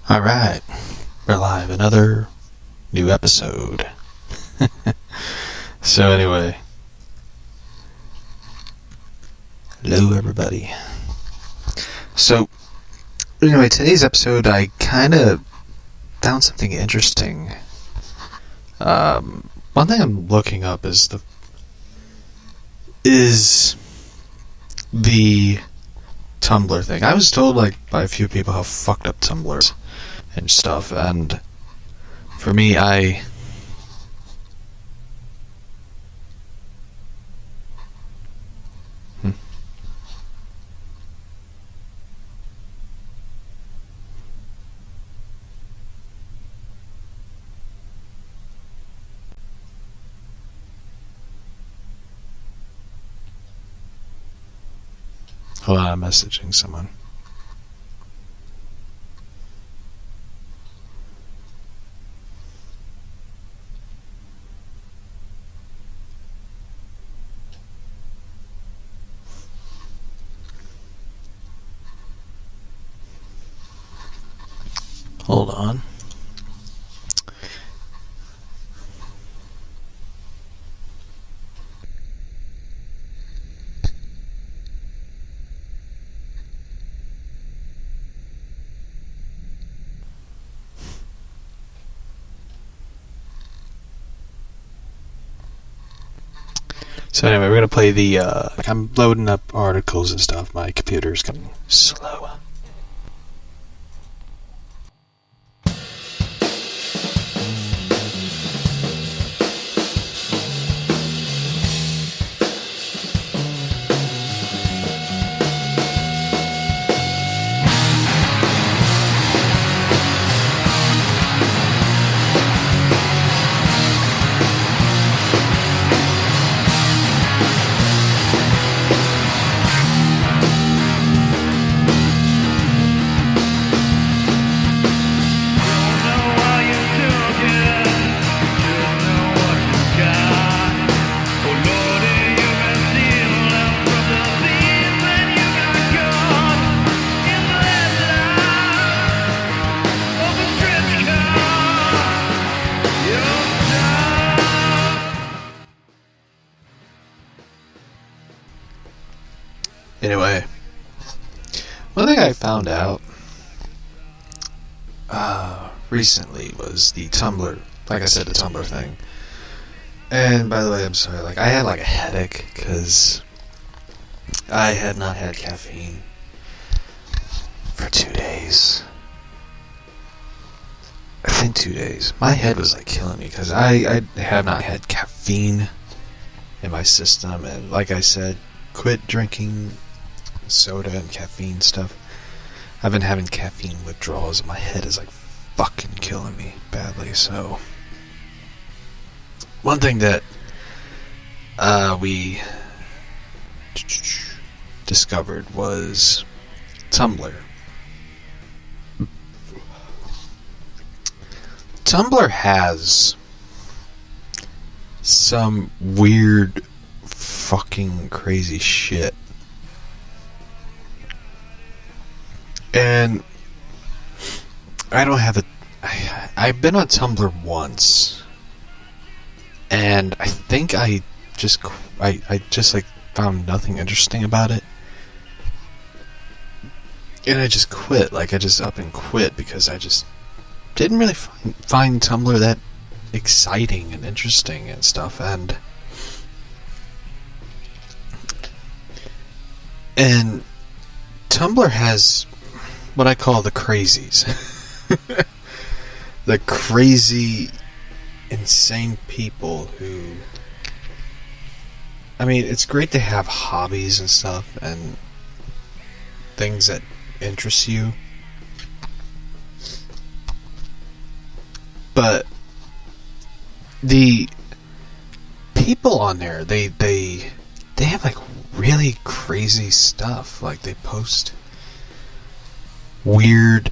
Alright, we're live. Another new episode. So anyway, hello everybody. So, anyway, today's episode I kind of found something interesting. One thing I'm looking up is the Tumblr thing. I was told by a few people how fucked up Tumblr is and stuff, and for me, hold on, I'm messaging someone. Hold on. So anyway, we're gonna play the, I'm loading up articles and stuff. My computer's getting slow. Anyway, one thing I found out recently was the Tumblr, like I said, the Tumblr thing. And by the way, I'm sorry, I had a headache because I had not had caffeine for 2 days. I think 2 days. My head was killing me because I have not had caffeine in my system, and like I said, quit drinking soda and caffeine stuff. I've been having caffeine withdrawals and my head is fucking killing me badly. So one thing that we discovered was Tumblr. Tumblr has some weird fucking crazy shit. And I've been on Tumblr once, and I think I just found nothing interesting about it, and I just quit. I just up and quit because I just didn't really find Tumblr that exciting and interesting and stuff, and Tumblr has what I call the crazies. The crazy, insane people who... I mean, it's great to have hobbies and stuff and things that interest you. But the people on there, they have really crazy stuff. They post weird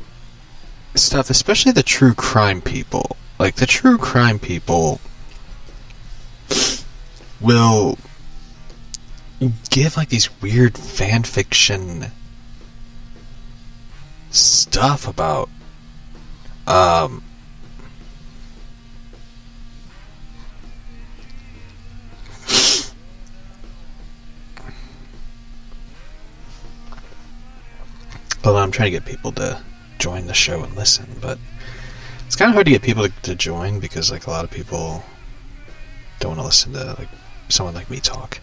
stuff, especially the true crime people. The true crime people will give these weird fan fiction stuff about Um, Although I'm trying to get people to join the show and listen, but it's kind of hard to get people to join because, like, a lot of people don't want to listen to, like, someone like me talk.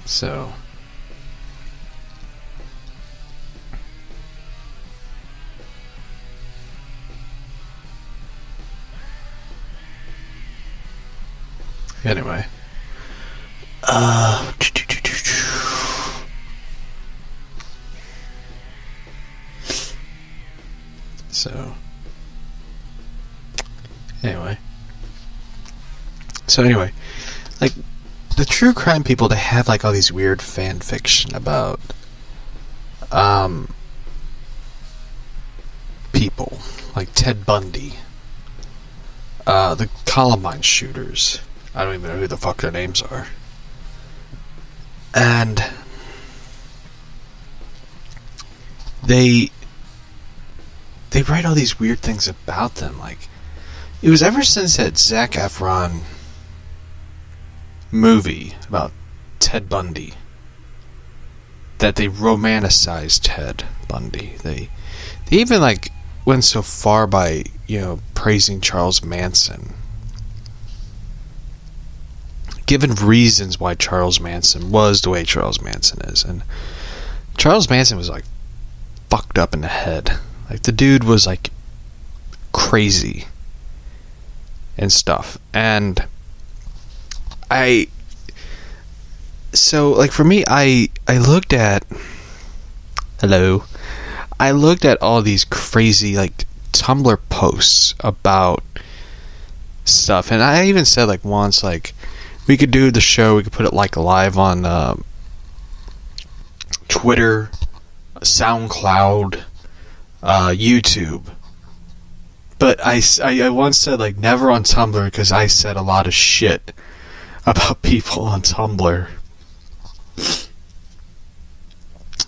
So, anyway, so anyway, like, the true crime people, they have, like, all these weird fan fiction about people like Ted Bundy, the Columbine shooters. I don't even know who the fuck their names are. And they write all these weird things about them. Like, it was ever since that Zac Efron movie about Ted Bundy that they romanticized Ted Bundy. They even, like, went so far by, you know, praising Charles Manson, given reasons why Charles Manson was the way Charles Manson is. And Charles Manson was, like, fucked up in the head. Like, the dude was, like, crazy and stuff. And so, like, for me, I looked at all these crazy, like, Tumblr posts about stuff, and I even said, like, once, like, we could do the show, we could put it, like, live on Twitter, SoundCloud, YouTube. But I once said, like, never on Tumblr, because I said a lot of shit about people on Tumblr.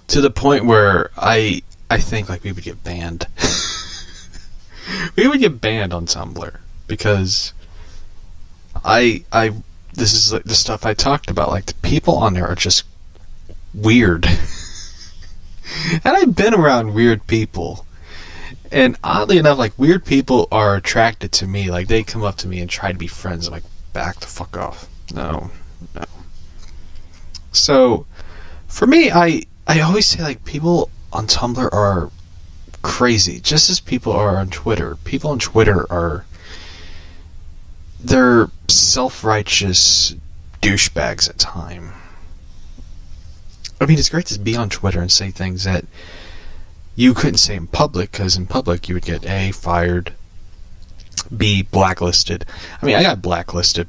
To the point where I think, like, we would get banned. We would get banned on Tumblr because this is, like, the stuff I talked about. Like, the people on there are just weird. And I've been around weird people. And oddly enough, like, weird people are attracted to me. Like, they come up to me and try to be friends. I'm like, back the fuck off. No. So, for me, I always say, like, people on Tumblr are crazy, just as people are on Twitter. People on Twitter they're self-righteous douchebags at time. I mean, it's great to be on Twitter and say things that you couldn't say in public, because in public you would get A, fired, B, blacklisted. I mean, I got blacklisted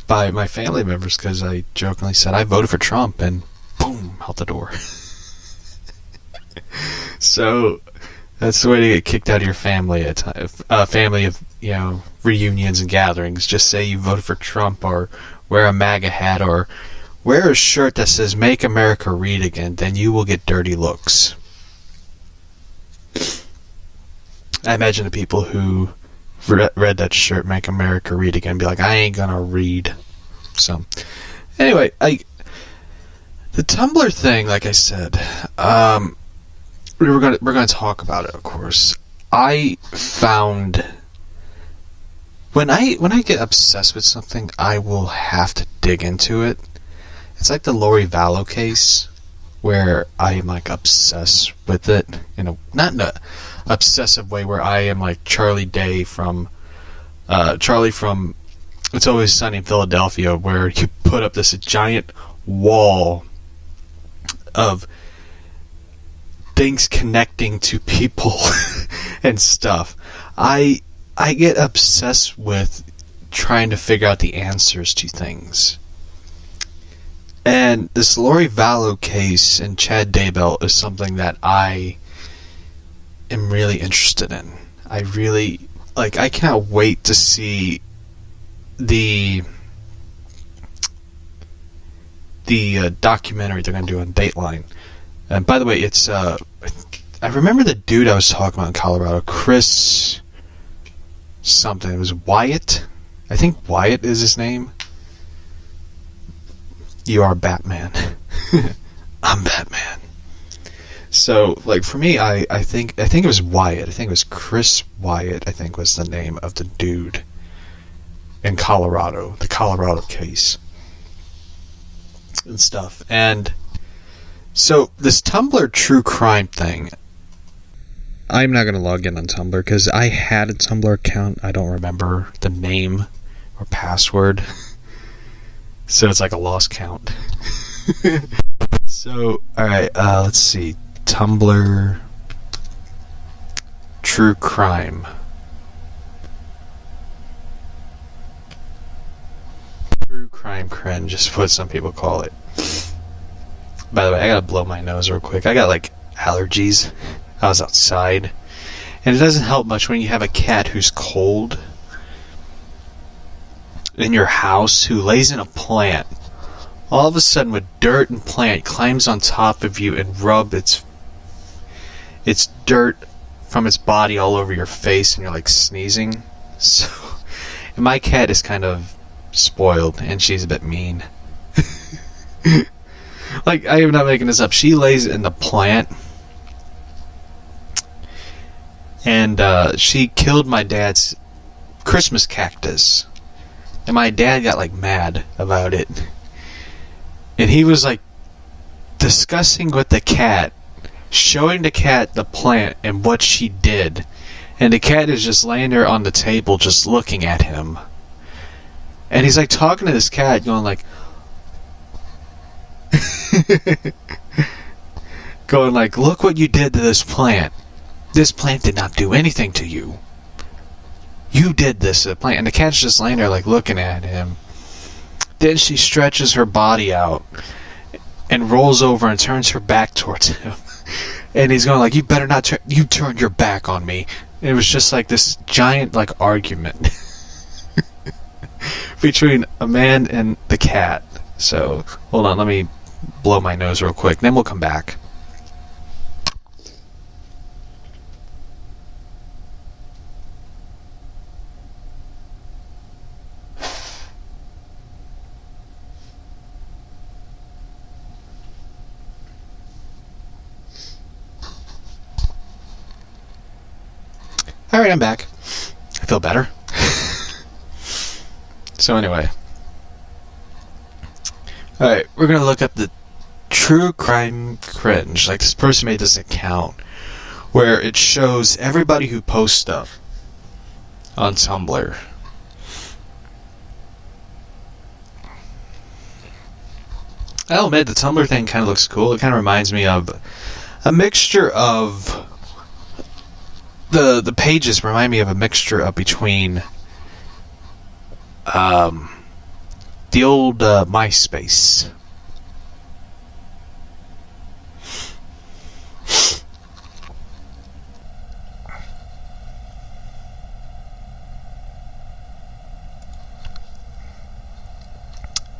by my family members because I jokingly said I voted for Trump, and boom, out the door. So that's the way to get kicked out of your family at times. Family of, you know, reunions and gatherings. Just say you voted for Trump, or wear a MAGA hat, or wear a shirt that says "Make America Read Again," then you will get dirty looks. I imagine the people who read that shirt, "Make America Read Again," be like, I ain't gonna read. So, anyway, the Tumblr thing, like I said, we're gonna talk about it, of course. I found when I get obsessed with something, I will have to dig into it. It's like the Lori Vallow case, where I am, like, obsessed with it. You know, not in a obsessive way where I am like Charlie Day from Charlie from It's Always Sunny in Philadelphia, where you put up this giant wall of things connecting to people and stuff. I get obsessed with trying to figure out the answers to things. And this Lori Vallow case and Chad Daybell is something that I am really interested in. I cannot wait to see the the documentary they're going to do on Dateline. And by the way, it's I remember the dude I was talking about in Colorado, Chris something. It was Wyatt. I think Wyatt is his name. You are Batman. I'm Batman. So, like, for me, I think it was Wyatt. I think it was Chris Wyatt, I think was the name of the dude in Colorado. The Colorado case. And stuff. And so, this Tumblr true crime thing, I'm not going to log in on Tumblr because I had a Tumblr account. I don't remember the name or password. So it's like a lost count. So, alright, let's see. Tumblr true crime. True crime cringe is what some people call it. By the way, I gotta blow my nose real quick. I got like allergies. I was outside. And it doesn't help much when you have a cat who's cold in your house who lays in a plant. All of a sudden, with dirt and plant, climbs on top of you and rub its dirt from its body all over your face, and you're like sneezing. So, and my cat is kind of spoiled, and she's a bit mean. Like, I am not making this up. She lays in the plant, and she killed my dad's Christmas cactus. And my dad got like mad about it. And he was like discussing with the cat, showing the cat the plant and what she did. And the cat is just laying there on the table just looking at him. And he's like talking to this cat going like going like, look what you did to this plant. This plant did not do anything to you. You did this to the plant. And the cat's just laying there like looking at him. Then she stretches her body out and rolls over and turns her back towards him. And he's going like, you better not you turned your back on me. And it was just like this giant like argument between a man and the cat. So, hold on, let me blow my nose real quick. Then we'll come back. Alright, I'm back. I feel better. So anyway. Alright, we're going to look up the true crime cringe. Like, this person made this account where it shows everybody who posts stuff on Tumblr. I'll admit, the Tumblr thing kind of looks cool. It kind of reminds me of a mixture of... The pages remind me of a mixture of between the old MySpace.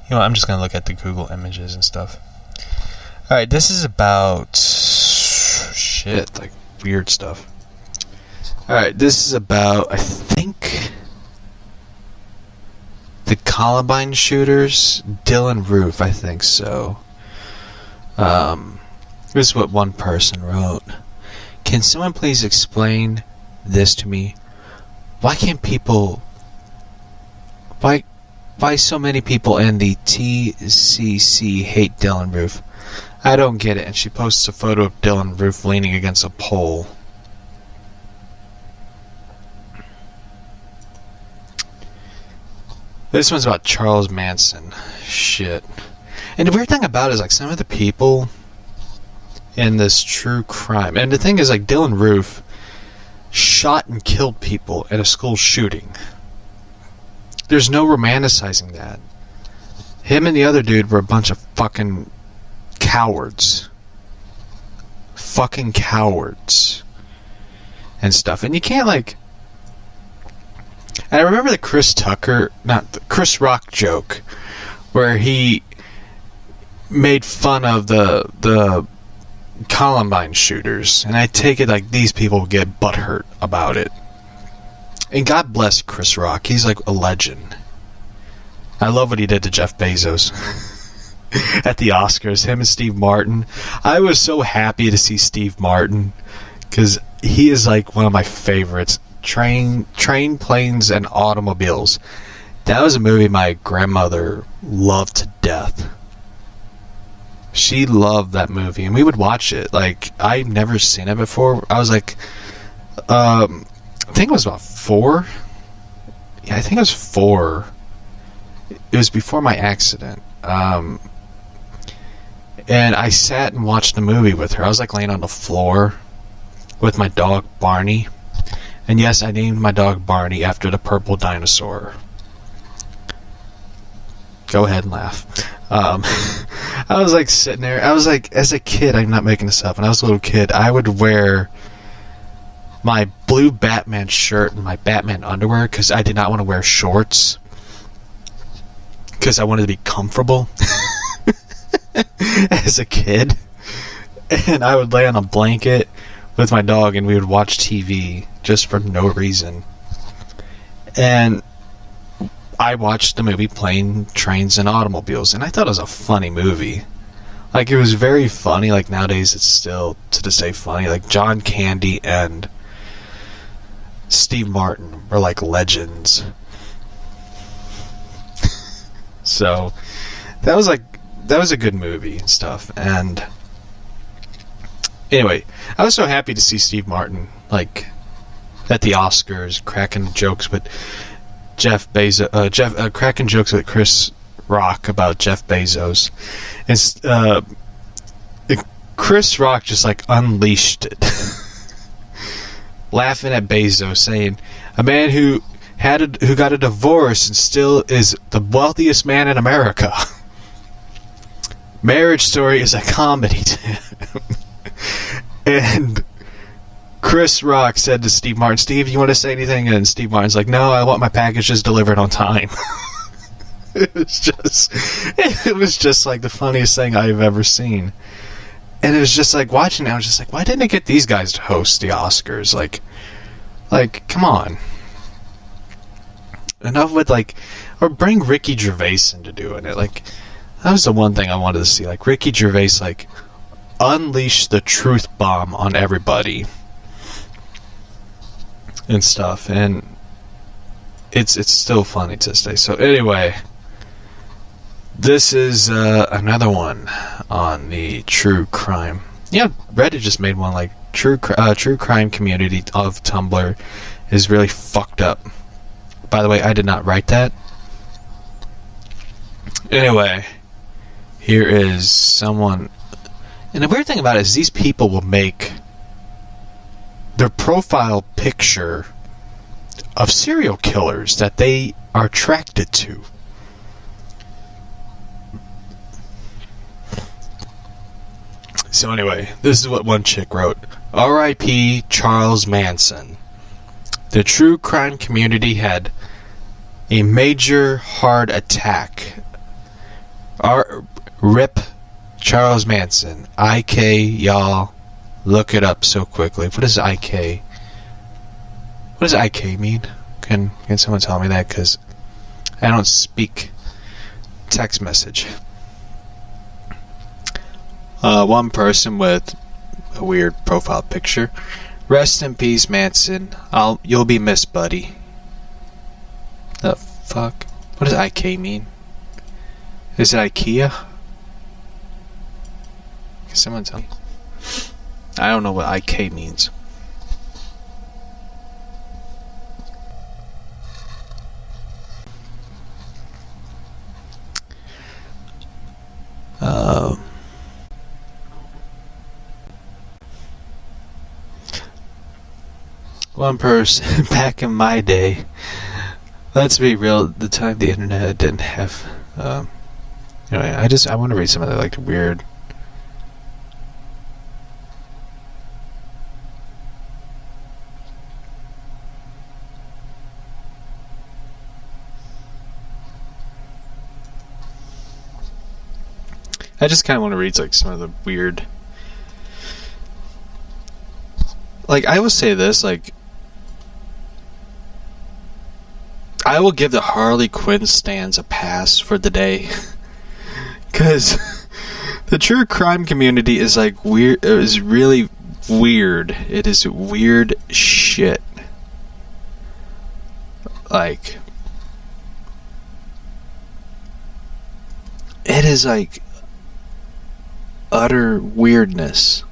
You know, I'm just gonna look at the Google images and stuff. Alright, this is about shit, like weird stuff. Alright, this is about, I think, the Columbine shooters, Dylan Roof, I think so. This is what one person wrote. Can someone please explain this to me? Why can't people... Why so many people in the TCC hate Dylan Roof? I don't get it. And she posts a photo of Dylan Roof leaning against a pole. This one's about Charles Manson. Shit. And the weird thing about it is, like, some of the people in this true crime... And the thing is, like, Dylan Roof shot and killed people in a school shooting. There's no romanticizing that. Him and the other dude were a bunch of fucking cowards. Fucking cowards. And stuff. And you can't, like... And I remember the Chris Rock joke, where he made fun of the Columbine shooters, and I take it like these people get butthurt about it. And God bless Chris Rock. He's like a legend. I love what he did to Jeff Bezos at the Oscars. Him and Steve Martin. I was so happy to see Steve Martin because he is like one of my favorites. Train, Planes, and Automobiles. That was a movie my grandmother loved to death. She loved that movie, and we would watch it. Like, I'd never seen it before. I was like, I think it was about 4. Yeah, I think it was 4. It was before my accident. And I sat and watched the movie with her. I was like laying on the floor with my dog Barney. And yes, I named my dog Barney after the purple dinosaur. Go ahead and laugh. I was like sitting there. I was like, as a kid, I'm not making this up. When I was a little kid, I would wear my blue Batman shirt and my Batman underwear because I did not want to wear shorts because I wanted to be comfortable as a kid. And I would lay on a blanket with my dog and we would watch TV just for no reason. And I watched the movie Plane, Trains, and Automobiles, and I thought it was a funny movie. Like, it was very funny. Like, nowadays it's still, to this day, funny. Like, John Candy and Steve Martin were like legends. So, that was a good movie and stuff. And anyway, I was so happy to see Steve Martin, like, at the Oscars, cracking jokes with Jeff Bezos, cracking jokes with Chris Rock about Jeff Bezos, and Chris Rock just like unleashed it, laughing at Bezos, saying, "A man who got a divorce and still is the wealthiest man in America. Marriage Story is a comedy to him." And Chris Rock said to Steve Martin, "Steve, you want to say anything?" And Steve Martin's like, "No, I want my packages delivered on time." It was just like the funniest thing I've ever seen. And it was just like, watching it, I was just like, why didn't they get these guys to host the Oscars? Like, come on. Enough with, like, or bring Ricky Gervais into doing it. Like, that was the one thing I wanted to see. Like, Ricky Gervais, like, unleash the truth bomb on everybody and stuff, and it's still funny to this day. So anyway, this is another one on the true crime. Yeah, Reddit just made one, like, true crime community of Tumblr is really fucked up. By the way, I did not write that. Anyway, here is someone, and the weird thing about it is these people will make their profile picture of serial killers that they are attracted to. So anyway, this is what one chick wrote. R.I.P. Charles Manson. The true crime community had a major heart attack. RIP Charles Manson. IK, y'all. Look it up so quickly. What does IK? What does IK mean? Can someone tell me that? Because I don't speak text message. One person with a weird profile picture. Rest in peace, Manson. You'll be missed, buddy. The fuck? What does IK mean? Is it IKEA? Can someone tell me? I don't know what IK means. One person back in my day. Let's be real. The time the internet didn't have. Anyway, I want to read some of the like weird. I just kind of want to read like some of the weird. Like, I will say this, like, I will give the Harley Quinn stans a pass for the day. Because the true crime community is like weird. It is really weird. It is weird shit. Like, it is like utter weirdness.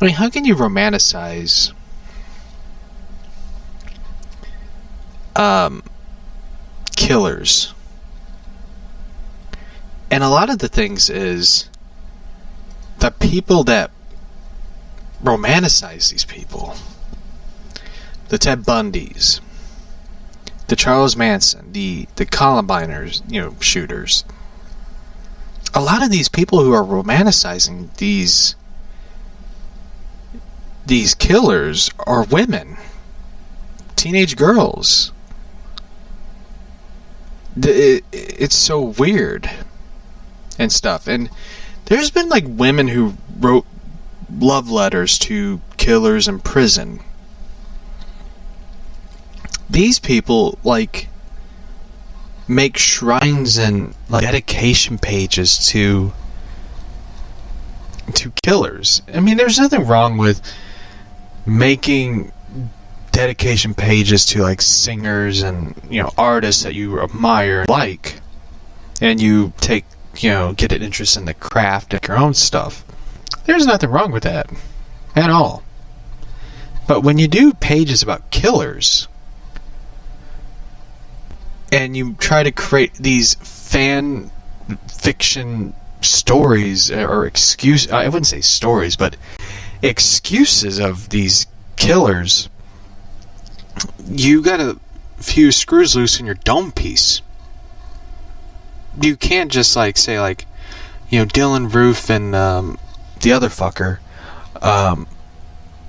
I mean, how can you romanticize killers? And a lot of the things is the people that romanticize these people, the Ted Bundys, the Charles Manson, the Columbiners, shooters. A lot of these people who are romanticizing these killers are women, teenage girls. It's so weird and stuff. And there's been like women who wrote love letters to killers in prison. These people like make shrines and like dedication pages to killers. I mean, there's nothing wrong with making dedication pages to like singers and artists that you admire and like, and you take get an interest in the craft and your own stuff. There's nothing wrong with that at all. But when you do pages about killers and you try to create these fan fiction stories or I wouldn't say stories, but excuses of these killers, you got a few screws loose in your dome piece. You can't just like say like, Dylan Roof and the other fucker,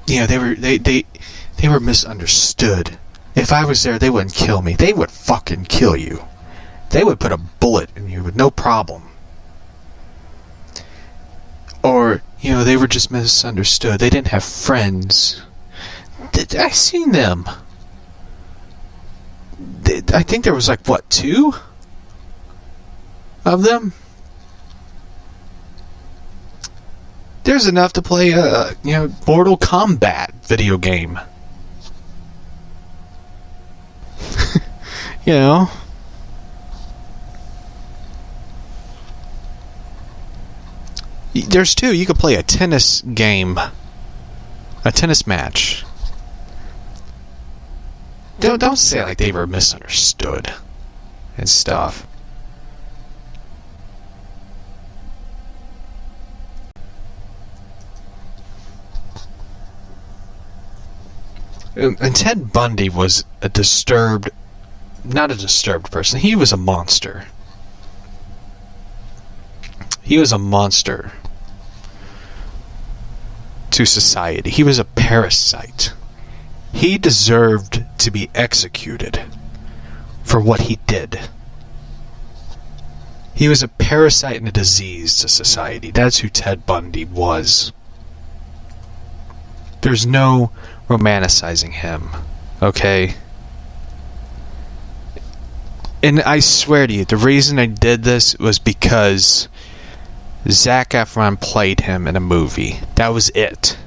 they were misunderstood. If I was there, they wouldn't kill me. They would fucking kill you. They would put a bullet in you with no problem. Or, they were just misunderstood. They didn't have friends. I seen them. I think there was like, what, 2 of them? There's enough to play a, Mortal Kombat video game. There's 2. You could play a tennis game. A tennis match. Don't say like they were misunderstood and stuff. And Ted Bundy was not a disturbed person. He was a monster. He was a monster to society. He was a parasite. He deserved to be executed for what he did. He was a parasite and a disease to society. That's who Ted Bundy was. There's no romanticizing him, okay? And I swear to you, the reason I did this was because Zac Efron played him in a movie. That was it.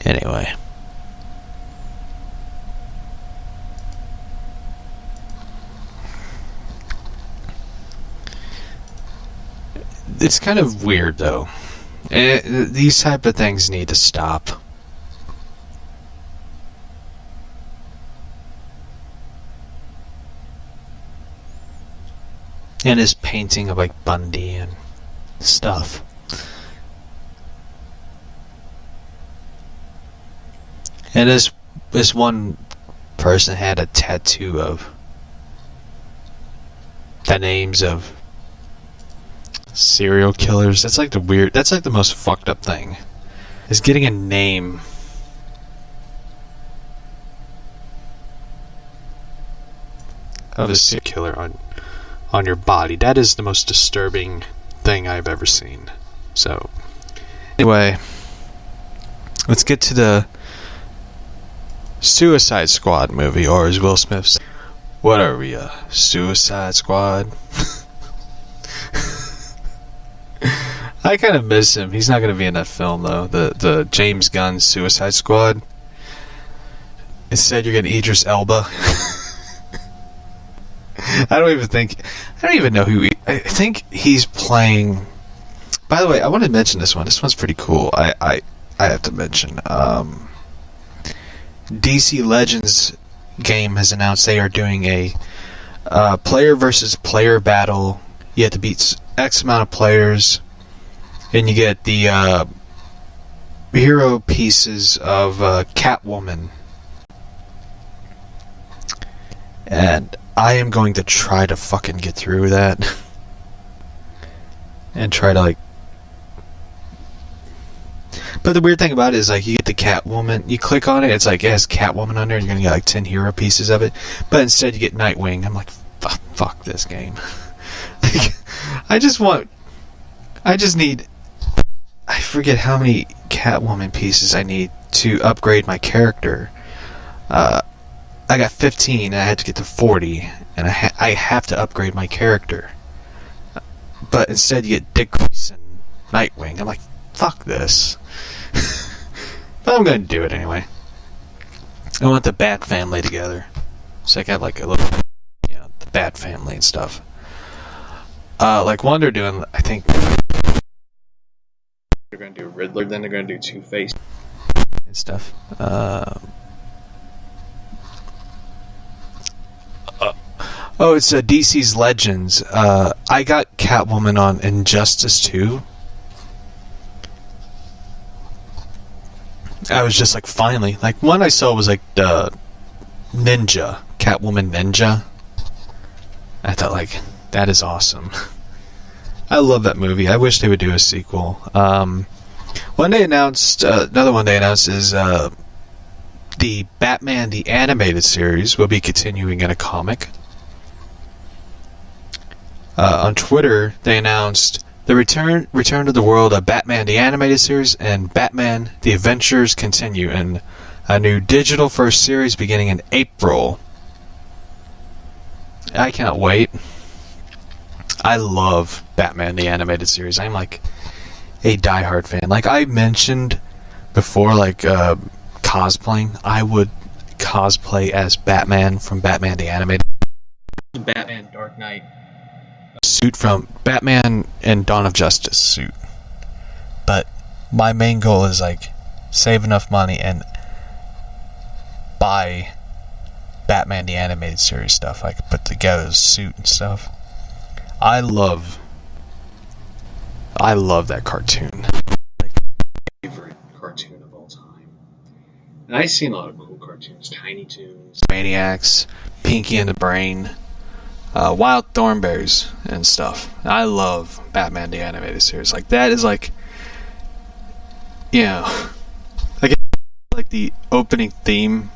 Anyway. It's kind of weird, though. These type of things need to stop. and his painting of like Bundy and stuff. And this one person had a tattoo of the names of serial killers. That's like the most fucked up thing, is getting a name of a serial killer on your body. That is the most disturbing thing I've ever seen. So anyway, let's get to the Suicide Squad movie, or as Will Smith said, what are we, a Suicide Squad? I kind of miss him. He's not going to be in that film though, the James Gunn Suicide Squad. Instead you're getting Idris Elba. I don't even know who I think he's playing. By the way, I want to mention this one. This one's pretty cool. I have to mention DC Legends game has announced they are doing a player versus player battle. You have to beat X amount of players, and you get the hero pieces of Catwoman. And I am going to try to fucking get through that and try to like. But the weird thing about it is, like, you get the Catwoman, you click on it, it's like, it has Catwoman on there, and you're gonna get like 10 hero pieces of it, but instead you get Nightwing. I'm like, fuck this game. Like, I just need, I forget how many Catwoman pieces I need to upgrade my character. I got 15, and I had to get to 40, and I have to upgrade my character. But instead you get Dick Grayson, Nightwing. I'm like, fuck this. But I'm going to do it anyway. I want the Bat Family together. So I got like a little, the Bat Family and stuff. Like one they're doing, I think they're going to do Riddler, then they're going to do Two-Face and stuff. Oh, it's DC's Legends. I got Catwoman on Injustice 2. I was just like, finally. Like, one I saw was like the Catwoman Ninja. I thought, like, that is awesome. I love that movie. I wish they would do a sequel. One they announced, another one they announced is the Batman the Animated Series will be continuing in a comic. On Twitter, they announced the return to the world of Batman the Animated Series and Batman the Adventures Continue in a new digital first series beginning in April. I can't wait. I love Batman the Animated Series. I'm like a diehard fan. Like I mentioned before, like cosplaying, I would cosplay as Batman from Batman the Animated. Batman Dark Knight suit from Batman and Dawn of Justice suit. But my main goal is like save enough money and buy Batman the Animated Series stuff. I could put together a suit and stuff. I love that cartoon. Like my favorite cartoon of all time. And I've seen a lot of cool cartoons. Tiny Toons, Maniacs, Pinky and the Brain, Wild Thornberrys and stuff. I love Batman the Animated Series. Like that is like, like the opening theme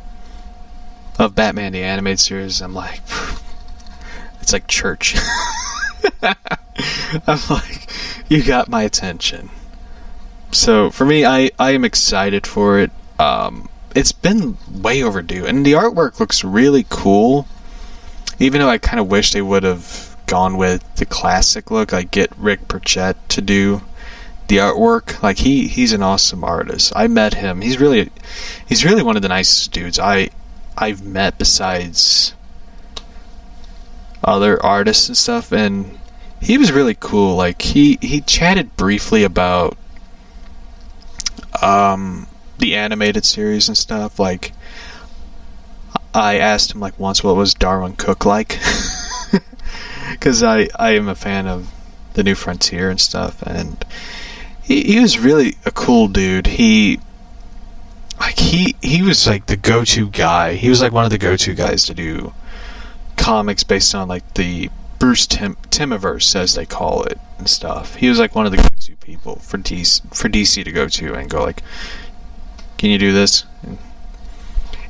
of Batman the Animated Series. I'm like, it's like church. I'm like, you got my attention. So for me, I am excited for it. It's been way overdue, and the artwork looks really cool. Even though I kind of wish they would have gone with the classic look, like get Rick Burchett to do the artwork. Like he's an awesome artist. I met him. He's really one of the nicest dudes I've met besides other artists and stuff, and he was really cool. Like he chatted briefly about the animated series and stuff. Like I asked him like once what was Darwin Cook like, because I am a fan of the New Frontier and stuff, and he was really a cool dude. He was like the go-to guy. He was like one of the go-to guys to do comics based on like the Bruce Timmverse, as they call it, and stuff. He was like one of the go-to people for DC to go to and go like, can you do this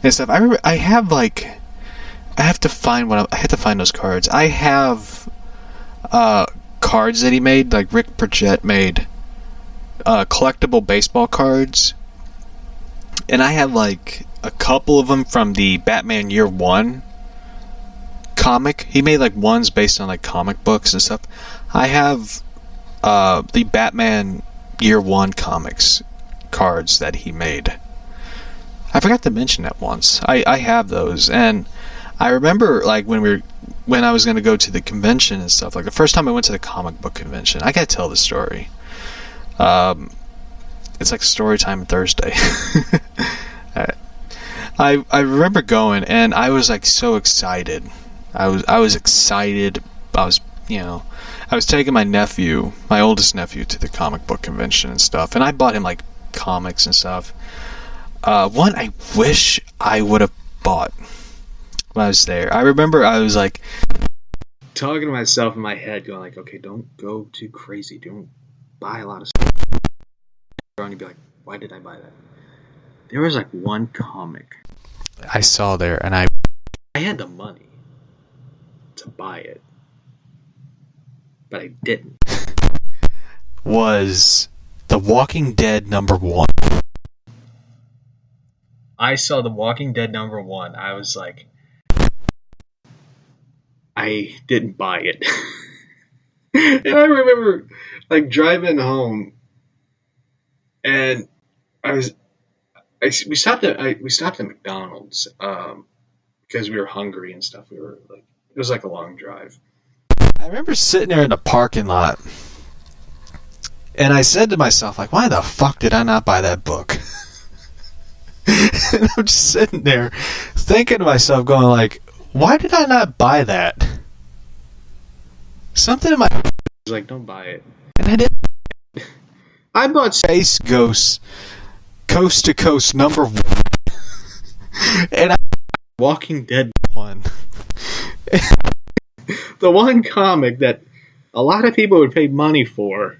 and stuff. I remember I have to find those cards. I have cards that he made, like Rick Pritchett made collectible baseball cards, and I have like a couple of them from the Batman Year One comic. He made like ones based on like comic books and stuff. I have the Batman Year One comics cards that he made. I forgot to mention that once. I have those, and I remember like when I was going to go to the convention and stuff, like the first time I went to the comic book convention. I gotta tell the story. It's like story time Thursday. I remember going, and I was like so excited. I was excited. I was taking my oldest nephew, to the comic book convention and stuff, and I bought him like comics and stuff. One I wish I would have bought when I was there. I remember I was like talking to myself in my head, going like, okay, don't go too crazy. Don't buy a lot of stuff. And you'd be like, why did I buy that? There was like one comic I saw there, and I had the money to buy it, but I didn't. Was The Walking Dead #1. I saw The Walking Dead #1. I was like, I didn't buy it. And I remember like driving home, and we stopped at McDonald's because we were hungry and stuff. We were like, it was like a long drive. I remember sitting there in the parking lot, and I said to myself, like, why the fuck did I not buy that book? And I'm just sitting there thinking to myself, going like, why did I not buy that? Something in my head was like, don't buy it. And I didn't. I bought Space Ghost Coast to Coast #1. And Walking Dead 1. The one comic that a lot of people would pay money for.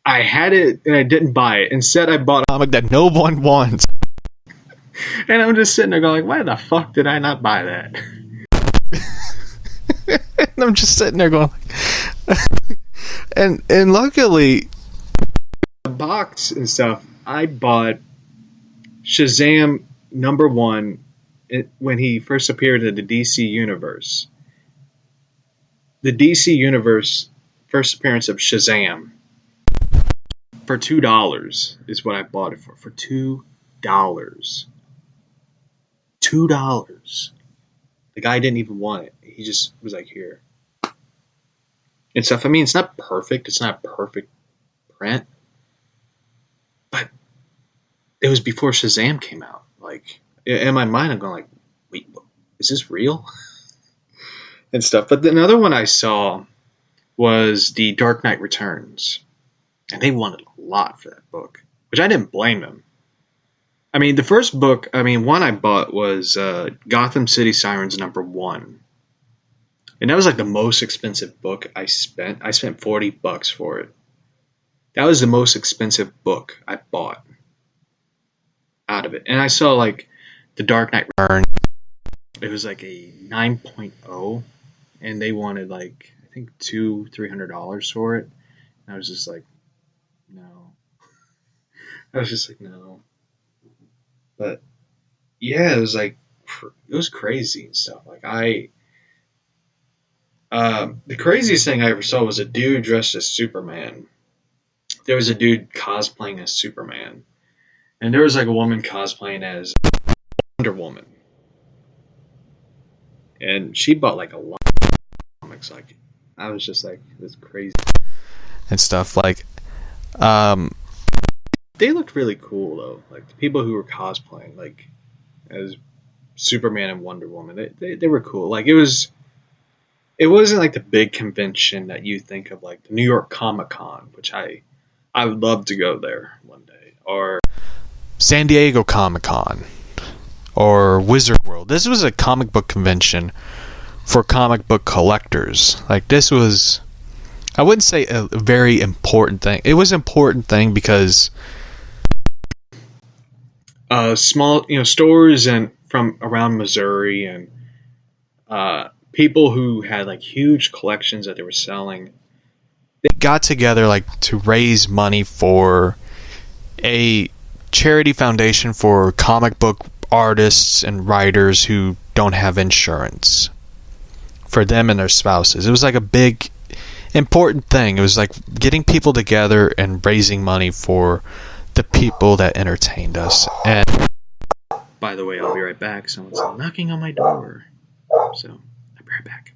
I had it and I didn't buy it. Instead, I bought a comic that no one wants. And I'm just sitting there going, why the fuck did I not buy that? And I'm just sitting there going, and luckily, the box and stuff, I bought Shazam #1 when he first appeared in the DC Universe. The DC Universe first appearance of Shazam. For $2 is what I bought it for. For $2. $2. The guy didn't even want it. He just was like, here. And stuff. I mean, it's not perfect. It's not perfect print. But it was before Shazam came out. Like, in my mind, I'm going like, wait, is this real? And stuff. But another one I saw was The Dark Knight Returns. And they wanted a lot for that book, which I didn't blame them. I mean, the first book, one I bought was Gotham City Sirens #1. And that was like the most expensive book I spent. I spent $40 for it. That was the most expensive book I bought out of it. And I saw like The Dark Knight Returns. It was like a 9.0. And they wanted like, I think $200-$300 for it. And I was just like, no. I was just like, no. But yeah, it was like, it was crazy and stuff. Like the craziest thing I ever saw was a dude dressed as Superman. There was a dude cosplaying as Superman, and there was like a woman cosplaying as Wonder Woman, and she bought like a lot of comics. Like, I was just like, this crazy and stuff. Like, they looked really cool though. Like the people who were cosplaying, like as Superman and Wonder Woman, they were cool. Like it was it wasn't like the big convention that you think of, like the New York Comic Con, which I would love to go there one day, or San Diego Comic Con, or Wizard World. This was a comic book convention for comic book collectors. Like, this was, I wouldn't say a very important thing. It was an important thing because small, stores and from around Missouri and people who had like huge collections that they were selling, they got together like to raise money for a charity foundation for comic book artists and writers who don't have insurance, for them and their spouses. It was like a big important thing. It was like getting people together and raising money for the people that entertained us. And by the way, I'll be right back. Someone's knocking on my door, so I'll be right back.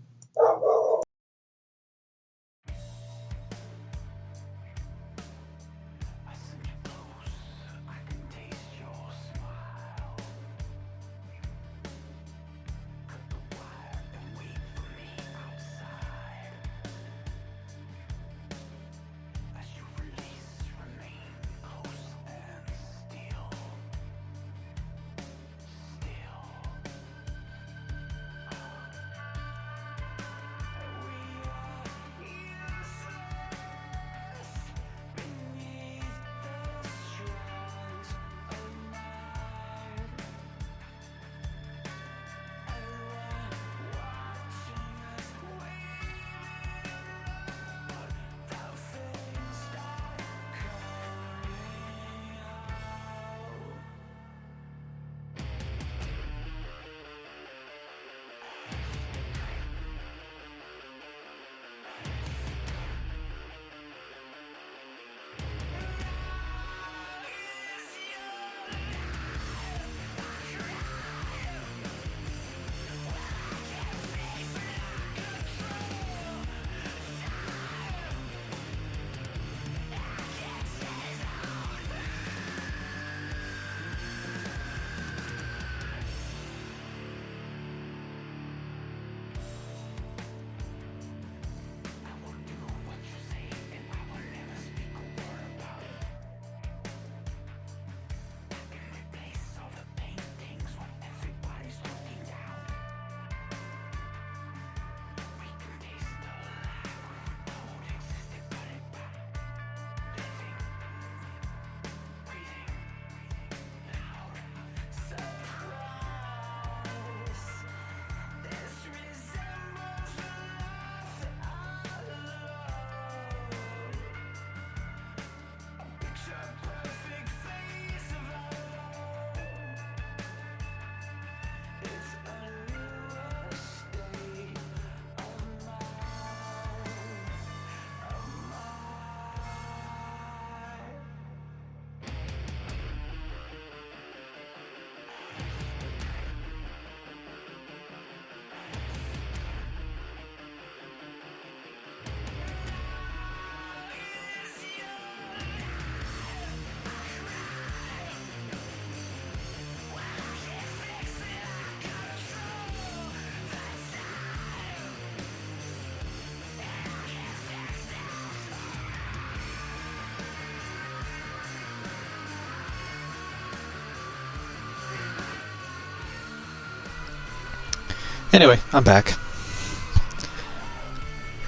Anyway, I'm back.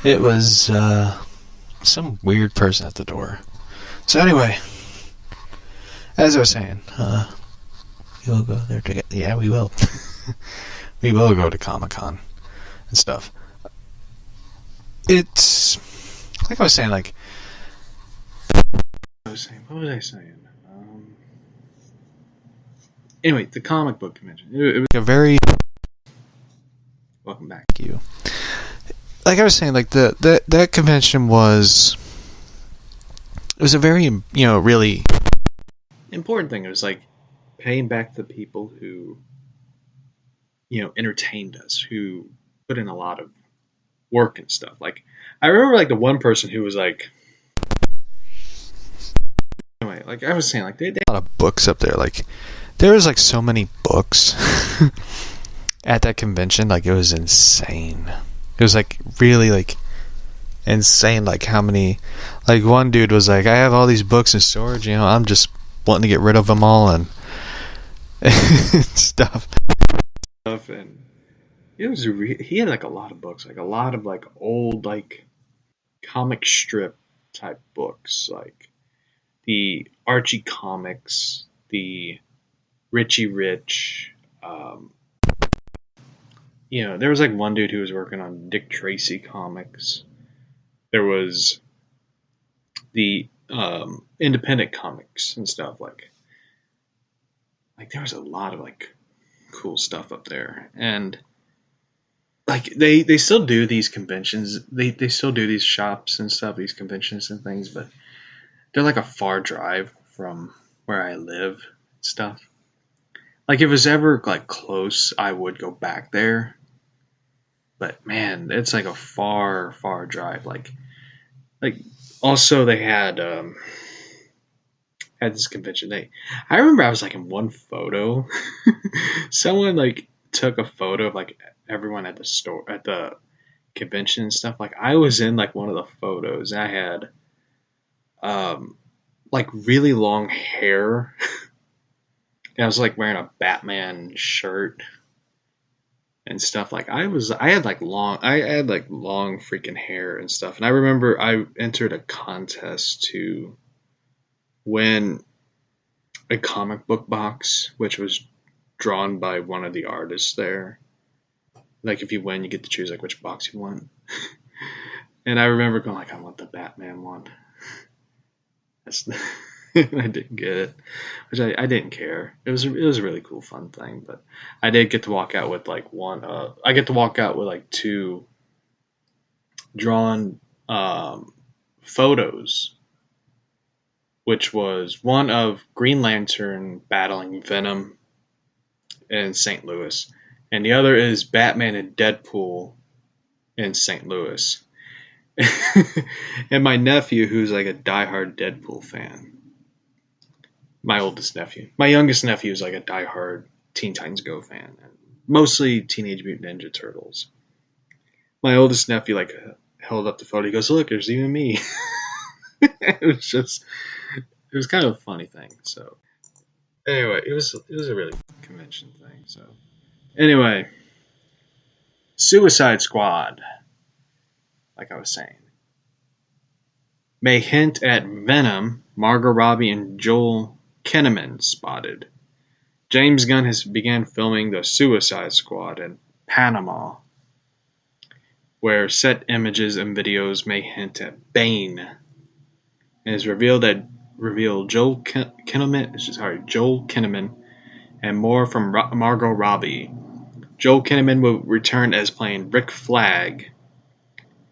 It was some weird person at the door. So anyway, as I was saying, we will go there together. Yeah, we will. We will go to Comic-Con and stuff. It's like I was saying, like what was I saying? Anyway, the comic book convention. It was a very welcome back. Thank you. Like I was saying, like that convention was, it was a very really important thing. It was like paying back the people who entertained us, who put in a lot of work and stuff. Like I remember like the one person who was like, anyway, like I was saying, like they had a lot of books up there. Like there was like so many books at that convention. Like it was insane. It was like really like insane, like how many, like one dude was like, I have all these books in storage, I'm just wanting to get rid of them all and stuff. And he had like a lot of books, like a lot of like old like comic strip type books, like the Archie comics, the Richie Rich. There was like one dude who was working on Dick Tracy comics. There was the independent comics and stuff, like there was a lot of like cool stuff up there. And like they still do these conventions, they still do these shops and stuff, these conventions and things, but they're like a far drive from where I live and stuff. Like if it was ever like close, I would go back there, but man, it's like a far drive. Like also they had this convention. I remember I was like in one photo. Someone like took a photo of like everyone at the store at the convention and stuff. Like I was in like one of the photos. I had like really long hair. And I was like wearing a Batman shirt and stuff. Like I had like long freaking hair and stuff. And I remember I entered a contest to win a comic book box, which was drawn by one of the artists there. Like if you win, you get to choose like which box you want. And I remember going like, I want the Batman one. I didn't get it, which I didn't care. It was a really cool, fun thing. But I did get to walk out with like one. I get to walk out with like two drawn photos, which was one of Green Lantern battling Venom in St. Louis, and the other is Batman and Deadpool in St. Louis. And my nephew, who's like a diehard Deadpool fan, my oldest nephew, my youngest nephew is like a diehard Teen Titans Go fan, and mostly Teenage Mutant Ninja Turtles. My oldest nephew like held up the photo. He goes, "Look, there's even me." It was kind of a funny thing. So anyway, it was a really convention thing. So anyway, Suicide Squad, like I was saying, may hint at Venom. Margot Robbie and Joel Kinnaman spotted. James Gunn has began filming the Suicide Squad in Panama, where set images and videos may hint at Bane. It is revealed Joel Kinnaman and more from Margot Robbie. Joel Kinnaman will return as playing Rick Flag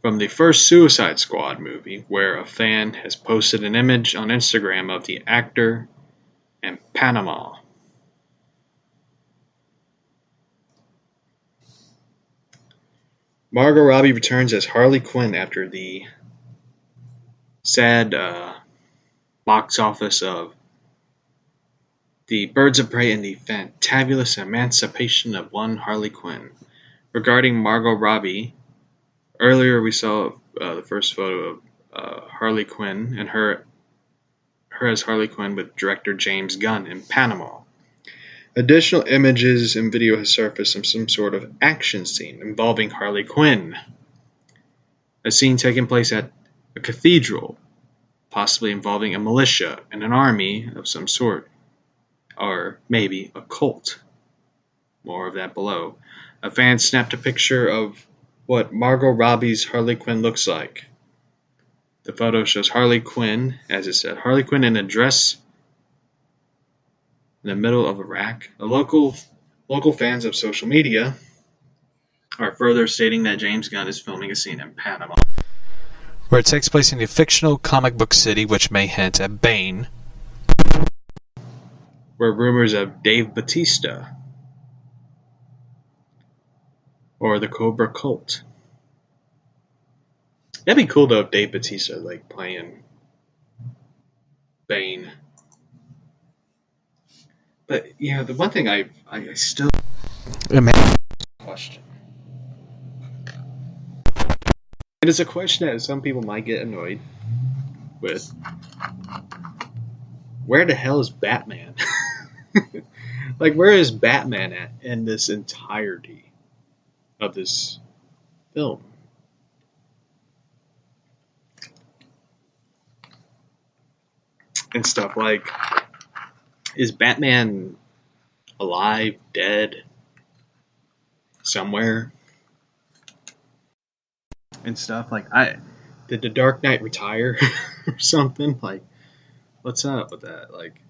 from the first Suicide Squad movie, where a fan has posted an image on Instagram of the actor in Panama. Margot Robbie returns as Harley Quinn after the sad box office of The Birds of Prey and the Fantabulous Emancipation of One Harley Quinn. Regarding Margot Robbie, earlier we saw the first photo of Harley Quinn and her as Harley Quinn with director James Gunn in Panama. Additional images and video has surfaced of some sort of action scene involving Harley Quinn. A scene taking place at a cathedral, possibly involving a militia and an army of some sort, or maybe a cult. More of that below. A fan snapped a picture of what Margot Robbie's Harley Quinn looks like. The photo shows Harley Quinn, as it said, Harley Quinn in a dress in the middle of a rack. Local fans of social media are further stating that James Gunn is filming a scene in Panama, where it takes place in the fictional comic book city, which may hint at Bane, where rumors of Dave Bautista or the Cobra Cult. That'd be cool though if Dave Bautista like playing Bane. But the one thing I still question. It is a question that some people might get annoyed with. Where the hell is Batman? Like, where is Batman at in this entirety of this film? And stuff like, is Batman alive, dead, somewhere? And stuff like, did the Dark Knight retire or something? Like, what's up with that? Like,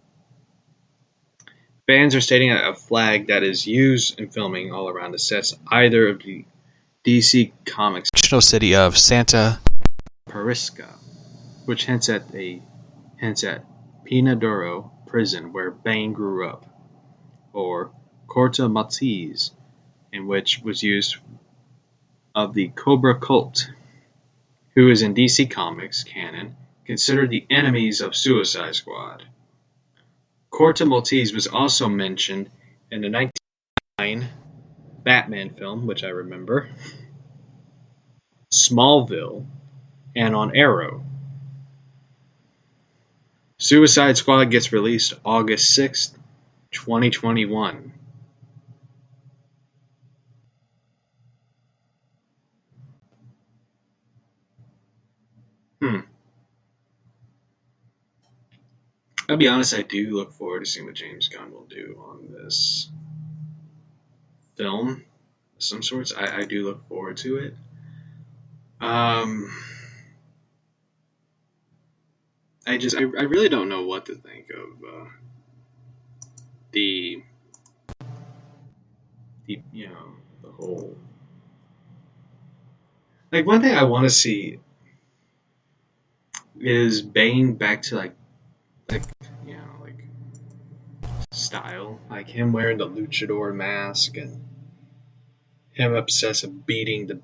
fans are stating a flag that is used in filming all around the sets, either of the DC Comics city of Santa Perisca, which hints at Pinadoro prison where Bane grew up, or Corto Maltese, in which was used of the Cobra Cult, who is in DC Comics canon considered the enemies of Suicide Squad. Corto Maltese was also mentioned in the 1999 Batman film, which I remember, Smallville, and on Arrow. Suicide Squad gets released August 6th, 2021. I'll be honest, I do look forward to seeing what James Gunn will do on this film of some sorts. I do look forward to it. I really don't know what to think of the the whole. Like, one thing I want to see is Bane back to like style, like him wearing the luchador mask and him obsessive beating the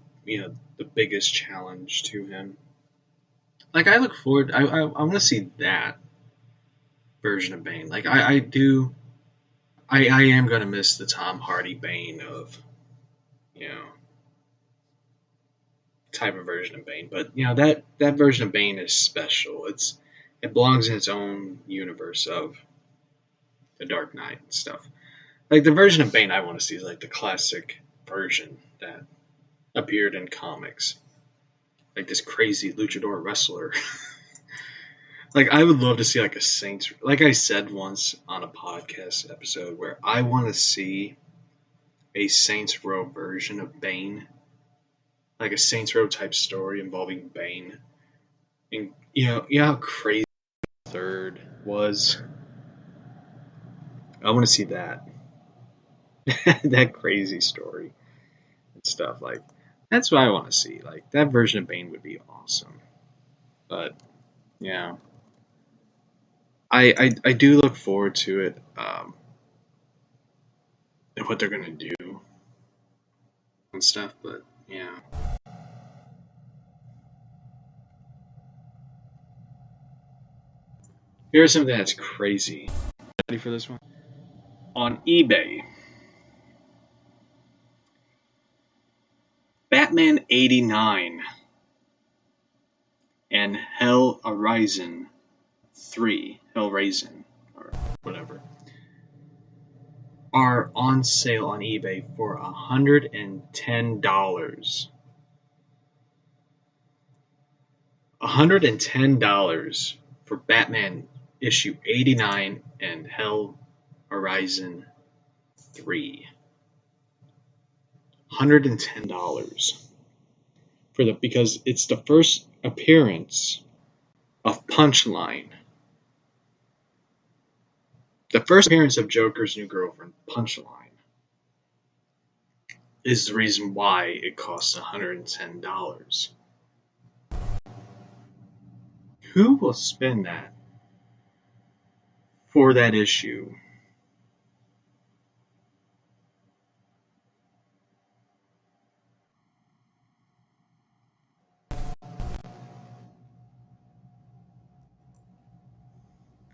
biggest challenge to him. Like, I look forward. I want to see that version of Bane. Like, I do. I am gonna miss the Tom Hardy Bane of type of version of Bane, but that version of Bane is special. It belongs in its own universe of the Dark Knight and stuff. Like, the version of Bane I want to see is like the classic version that appeared in comics, like this crazy luchador wrestler. Like, I would love to see like a Saints. Like I said once on a podcast episode, where I want to see a Saints Row version of Bane, like a Saints Row type story involving Bane. And how crazy the third was. I want to see that. That crazy story and stuff. Like, that's what I want to see. Like, that version of Bane would be awesome. But yeah, I do look forward to it. And what they're gonna do and stuff. But yeah. Here's something that's crazy. Ready for this one? On eBay, Batman 89 and Hellraiser 3, Hellraiser, or whatever, are on sale on eBay for $110. $110 for Batman issue 89 and Hellraiser 3. $110 because it's the first appearance of Punchline. The first appearance of Joker's new girlfriend, Punchline, is the reason why it costs $110. Who will spend that for that issue?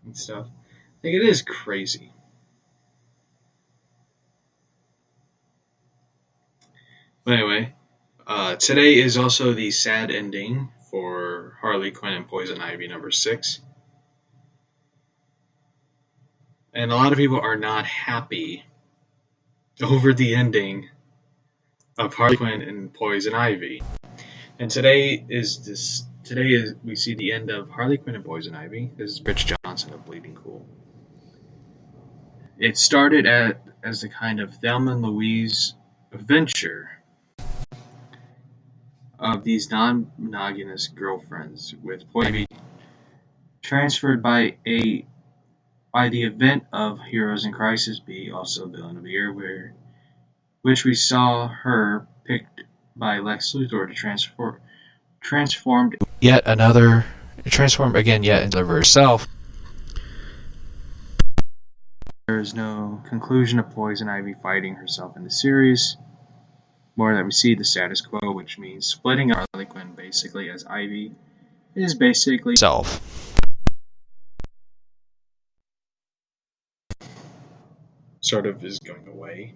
And stuff. Like, it is crazy. But anyway, Today is also the sad ending for Harley Quinn and Poison Ivy #6. And a lot of people are not happy over the ending of Harley Quinn and Poison Ivy. And today we see the end of Harley Quinn and Poison Ivy. This is Rich Johnson of Bleeding Cool. It started as a kind of Thelma and Louise adventure of these non-monogamous girlfriends, with Poison Ivy transferred by the event of Heroes in Crisis B, also Villain of the Year, which we saw her picked by Lex Luthor to transformed again yet into herself. There is no conclusion of Poison Ivy fighting herself in the series. More that we see the status quo, which means splitting Harley Quinn basically, as Ivy is basically self. Sort of is going away.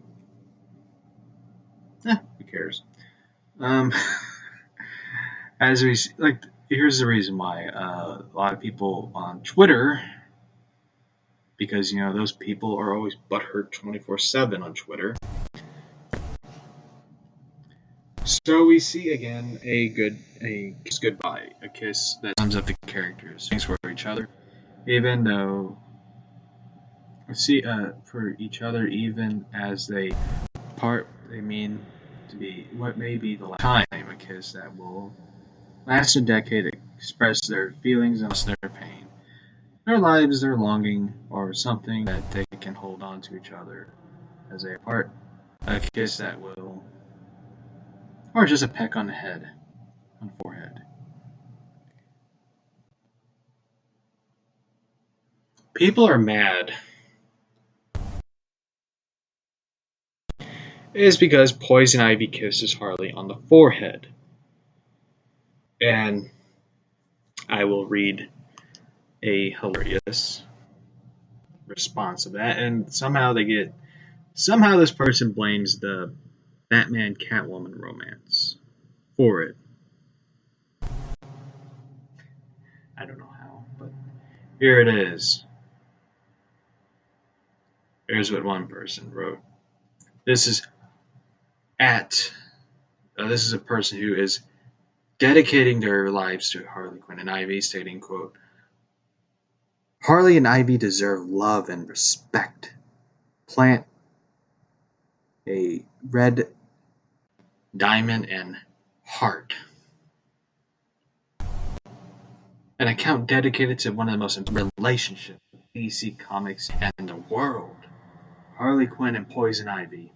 Who cares? As we here's the reason why a lot of people on Twitter, because those people are always butthurt 24/7 on Twitter. So we see again a kiss goodbye, a kiss that sums up the characters. Thanks for each other, even though for each other, even as they part. They mean to be what may be the last time, a kiss that will last a decade, express their feelings and their pain, their lives, their longing, or something that they can hold on to each other as they part. A kiss that will, or just a peck on the head, on the forehead. People are mad. It is because Poison Ivy kisses Harley on the forehead. And I will read a hilarious response of that. And somehow this person blames the Batman Catwoman romance for it. I don't know how, but here it is. Here's what one person wrote. This is a person who is dedicating their lives to Harley Quinn and Ivy, stating, quote, Harley and Ivy deserve love and respect. Plant a red diamond and heart. An account dedicated to one of the most important relationships in DC Comics and in the world. Harley Quinn and Poison Ivy.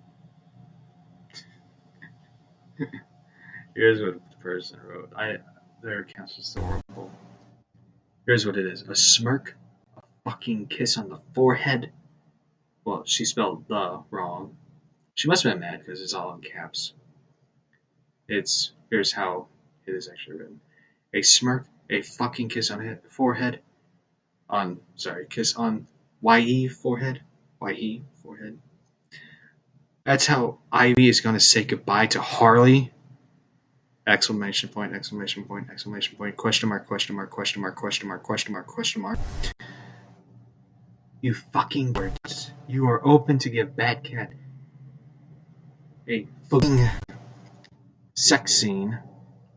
Here's what the person wrote. Their account's just horrible. Here's what it is. A smirk, a fucking kiss on the forehead. Well, she spelled the wrong. She must have been mad because it's all in caps. Here's how it is actually written. A smirk, a fucking kiss on forehead. Kiss on YE forehead. YE forehead. That's how Ivy is going to say goodbye to Harley. Exclamation point, exclamation point, exclamation point, question mark, question mark, question mark, question mark, question mark, question mark. You fucking words. You are open to give Batcat a fucking sex scene.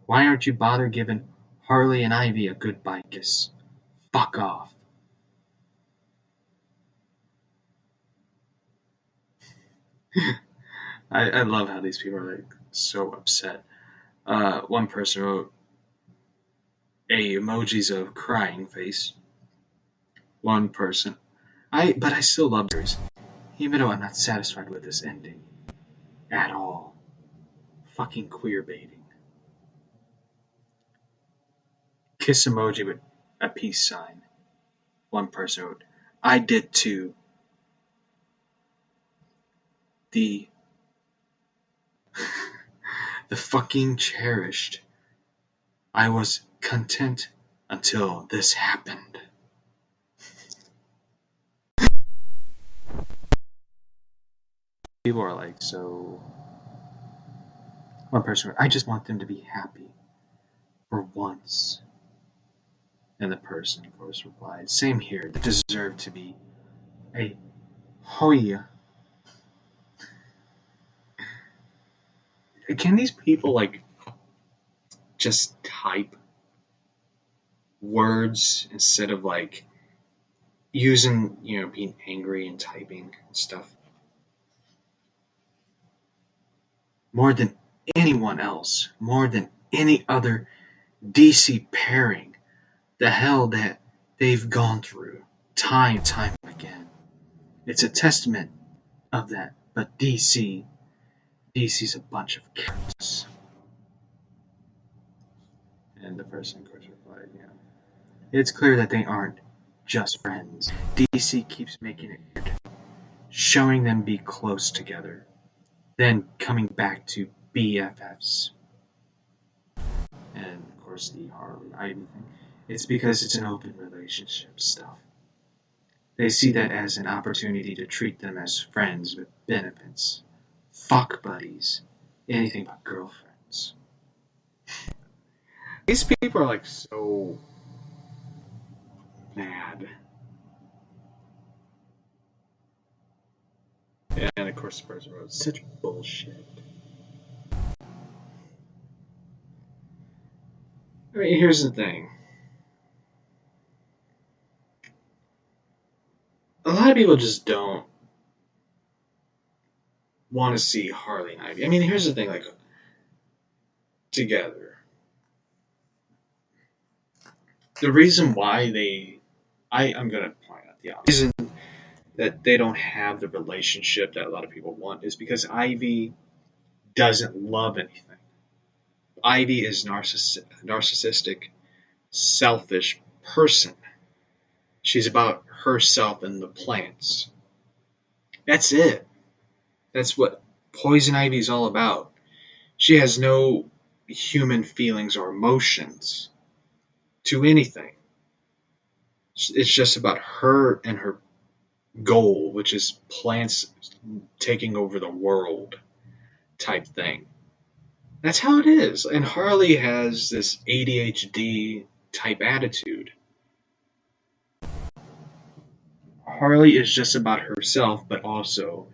Why aren't you bother giving Harley and Ivy a goodbye kiss? Fuck off. I love how these people are so upset. One person wrote emojis of crying face. One person. But I still love yours, even though I'm not satisfied with this ending at all. Fucking queer baiting. Kiss emoji with a peace sign. One person wrote, I did too. The fucking cherished. I was content until this happened. People are so One person, I just want them to be happy for once. And the person, of course, replied, same here, they deserve to be a hoya. Can these people, like, just type words instead of, like, using, being angry and typing and stuff? More than anyone else, more than any other DC pairing, the hell that they've gone through time and time again. It's a testament of that. But DC's a bunch of cowards. And the person, of course, replied, it's clear that they aren't just friends. DC keeps making it weird, showing them be close together, then coming back to BFFs. And, of course, the Harley Ivy thing. It's because it's an open relationship stuff. They see that as an opportunity to treat them as friends with benefits. Fuck buddies. Anything but girlfriends. These people are like so mad. And of course the person wrote, such bullshit. I mean, here's the thing. A lot of people just don't want to see Harley and Ivy. I mean, here's the thing, like, together. The reason why I'm going to point out the obvious reason that they don't have the relationship that a lot of people want is because Ivy doesn't love anything. Ivy is narcissistic, selfish person. She's about herself and the plants. That's it. That's what Poison Ivy is all about. She has no human feelings or emotions to anything. It's just about her and her goal, which is plants taking over the world type thing. That's how it is. And Harley has this ADHD type attitude. Harley is just about herself, but also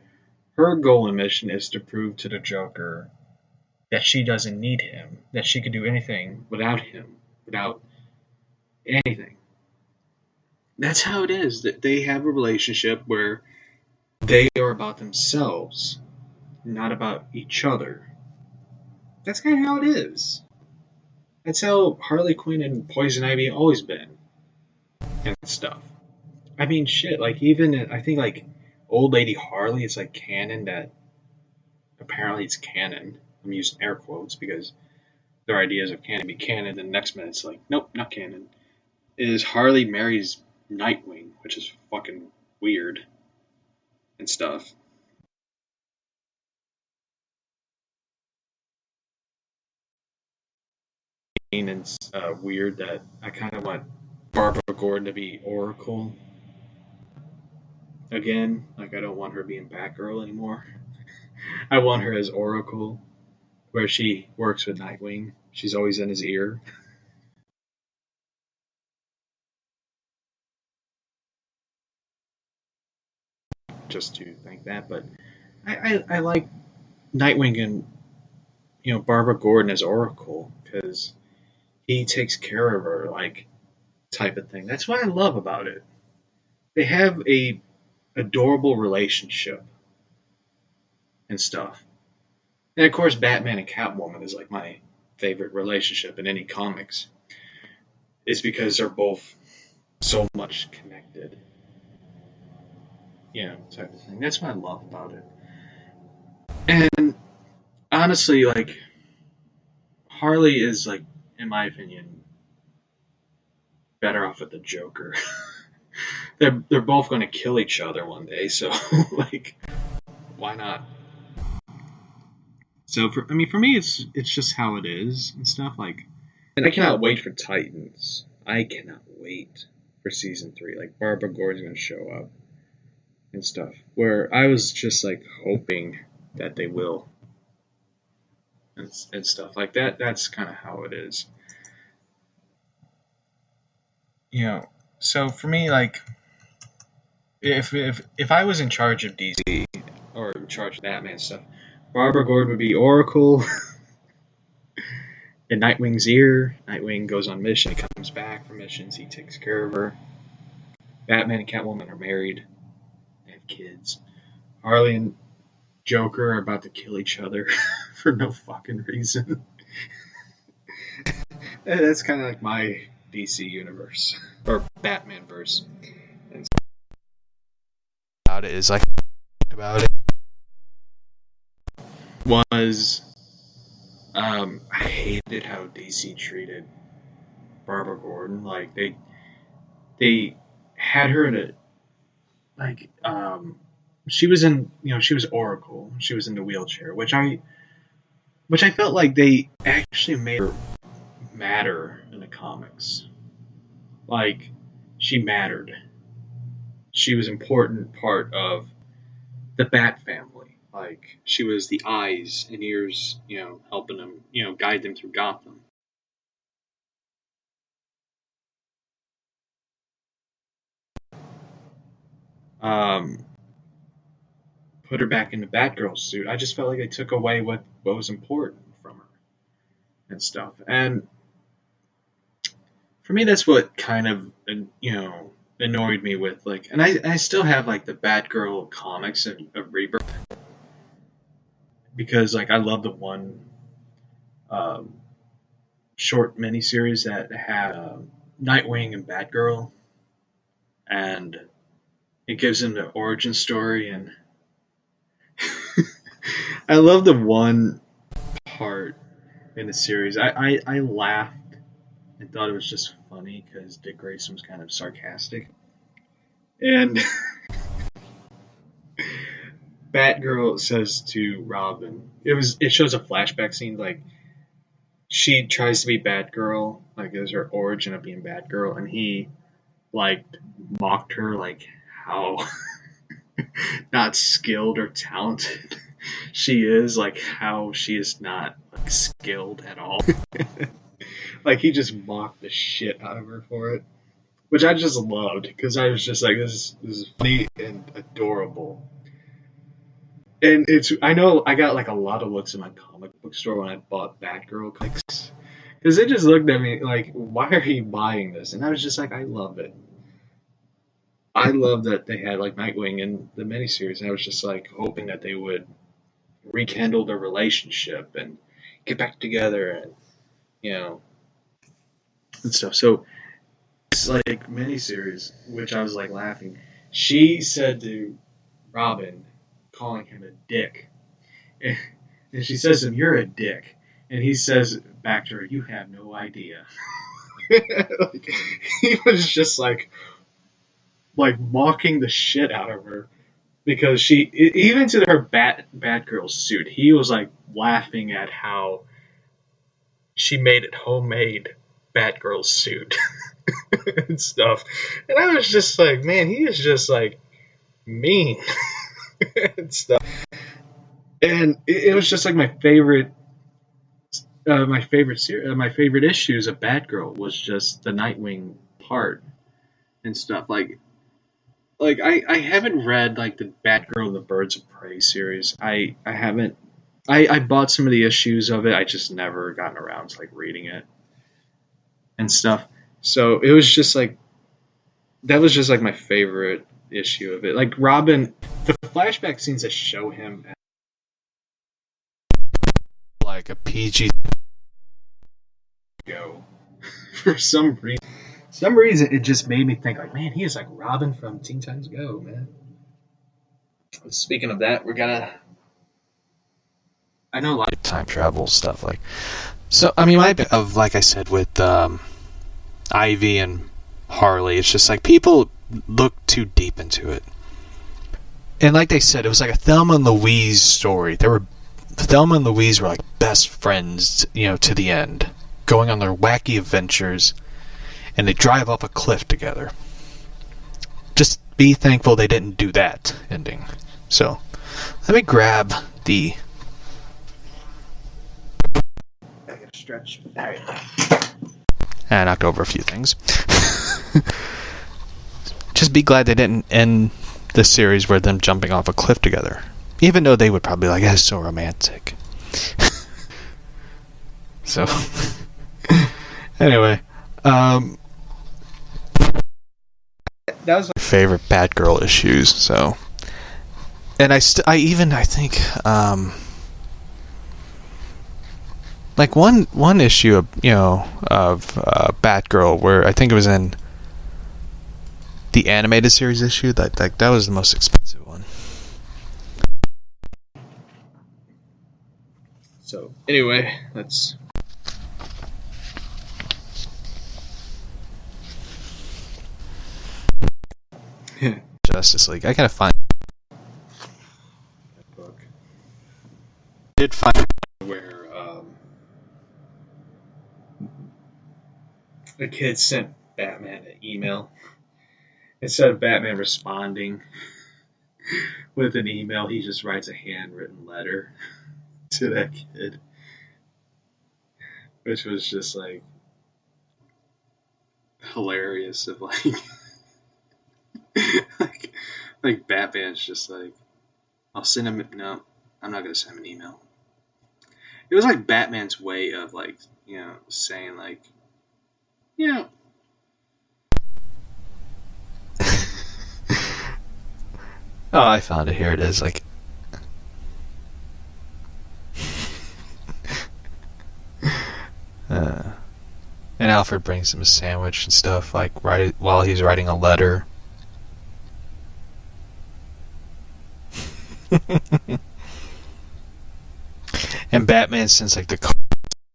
her goal and mission is to prove to the Joker that she doesn't need him, that she can do anything without him, without anything. That's how it is. That they have a relationship where they are about themselves, not about each other. That's kind of how it is. That's how Harley Quinn and Poison Ivy always been and stuff. I mean, shit. Like even I think like Old Lady Harley, it's like canon that apparently it's canon. I'm using air quotes because their ideas of canon be canon, and the next minute it's like, nope, not canon. Is Harley marries Nightwing, which is fucking weird and stuff. And it's weird that I kind of want Barbara Gordon to be Oracle again. Like I don't want her being Batgirl anymore. I want her as Oracle, where she works with Nightwing. She's always in his ear. Just to think that, but I like Nightwing and Barbara Gordon as Oracle because he takes care of her, like type of thing. That's what I love about it. They have a adorable relationship and stuff. And of course, Batman and Catwoman is like my favorite relationship in any comics. Is because they're both so much connected. Type of thing. That's what I love about it. And honestly, like Harley is like, in my opinion, better off with the Joker. they're both going to kill each other one day, so like, why not? So for me, it's just how it is and stuff. Like, and I cannot wait for Titans. I cannot wait for season 3. Like Barbara Gordon's going to show up and stuff. Where I was just like hoping that they will. and stuff like that. That's kind of how it is. So for me, like, if I was in charge of DC or in charge of Batman stuff, Barbara Gordon would be Oracle in Nightwing's ear. Nightwing goes on mission, he comes back from missions, he takes care of her. Batman and Catwoman are married, they have kids. Harley and Joker are about to kill each other for no fucking reason. That's kind of like my DC universe or Batman verse. About it is like about it was I hated how DC treated Barbara Gordon. Like they had her in a like she was in she was Oracle. She was in the wheelchair, which I felt like they actually made her matter in the comics. Like she mattered. She was an important part of the Bat family. Like she was the eyes and ears, helping them, guide them through Gotham. Put her back in the Batgirl suit. I just felt like they took away what was important from her and stuff. And for me, that's what kind of annoyed me with like, and I still have like the Batgirl comics of Rebirth because like I love the one short miniseries that had Nightwing and Batgirl, and it gives them the origin story. And I love the one part in the series. I laughed and thought it was just funny because Dick Grayson was kind of sarcastic. And Batgirl says to Robin, it shows a flashback scene like she tries to be Batgirl, like it was her origin of being Batgirl, and he like mocked her like how not skilled or talented she is, like how she is not like skilled at all. Like he just mocked the shit out of her for it, which I just loved because I was just like, this is funny and adorable. And I know I got like a lot of looks in my comic book store when I bought Batgirl comics because they just looked at me like, why are you buying this? And I was just like, I love it. I love that they had like Nightwing in the miniseries, and I was just like hoping that they would rekindle their relationship and get back together and and stuff. So it's like miniseries, which I was like laughing. She said to Robin, calling him a dick, and she says to him, "You're a dick," and he says back to her, "You have no idea." Like, he was just like mocking the shit out of her because she even to her Batgirl suit, he was like laughing at how she made it homemade Batgirl suit and stuff. And I was just like, man, he is just like mean and stuff. And it was just like my favorite issues of Batgirl was just the Nightwing part and stuff. Like I haven't read like the Batgirl and the Birds of Prey series. I haven't. I bought some of the issues of it. I just never gotten around to like reading it and stuff. So it was just like that was just like my favorite issue of it. Like Robin, the flashback scenes that show him like a PG go for some reason. Some reason it just made me think like, man, he is like Robin from Teen Titans Go, man. Speaking of that, I know a lot of time travel stuff like. So I mean, like I said with Ivy and Harley, it's just like people look too deep into it. And like they said, it was like a Thelma and Louise story. Thelma and Louise were like best friends, to the end, going on their wacky adventures, and they drive up a cliff together. Just be thankful they didn't do that ending. So, let me grab the Stretch. And I knocked over a few things. Just be glad they didn't end the series with them jumping off a cliff together. Even though they would probably be like, that's so romantic. So, anyway. That was my favorite Batgirl issues, so. And I think, like one issue of Batgirl where I think it was in the animated series issue that was the most expensive one. So anyway, let's. Justice League. I gotta find That book. I did find Where a kid sent Batman an email. Instead of Batman responding with an email, he just writes a handwritten letter to that kid, which was just like hilarious. Of like, like Batman's just like, I'll send him. No, I'm not gonna send him an email. It was like Batman's way of like, saying like, Oh, I found it. Here it is. Like, and Alfred brings him a sandwich and stuff, like right while he's writing a letter. And Batman sends like there's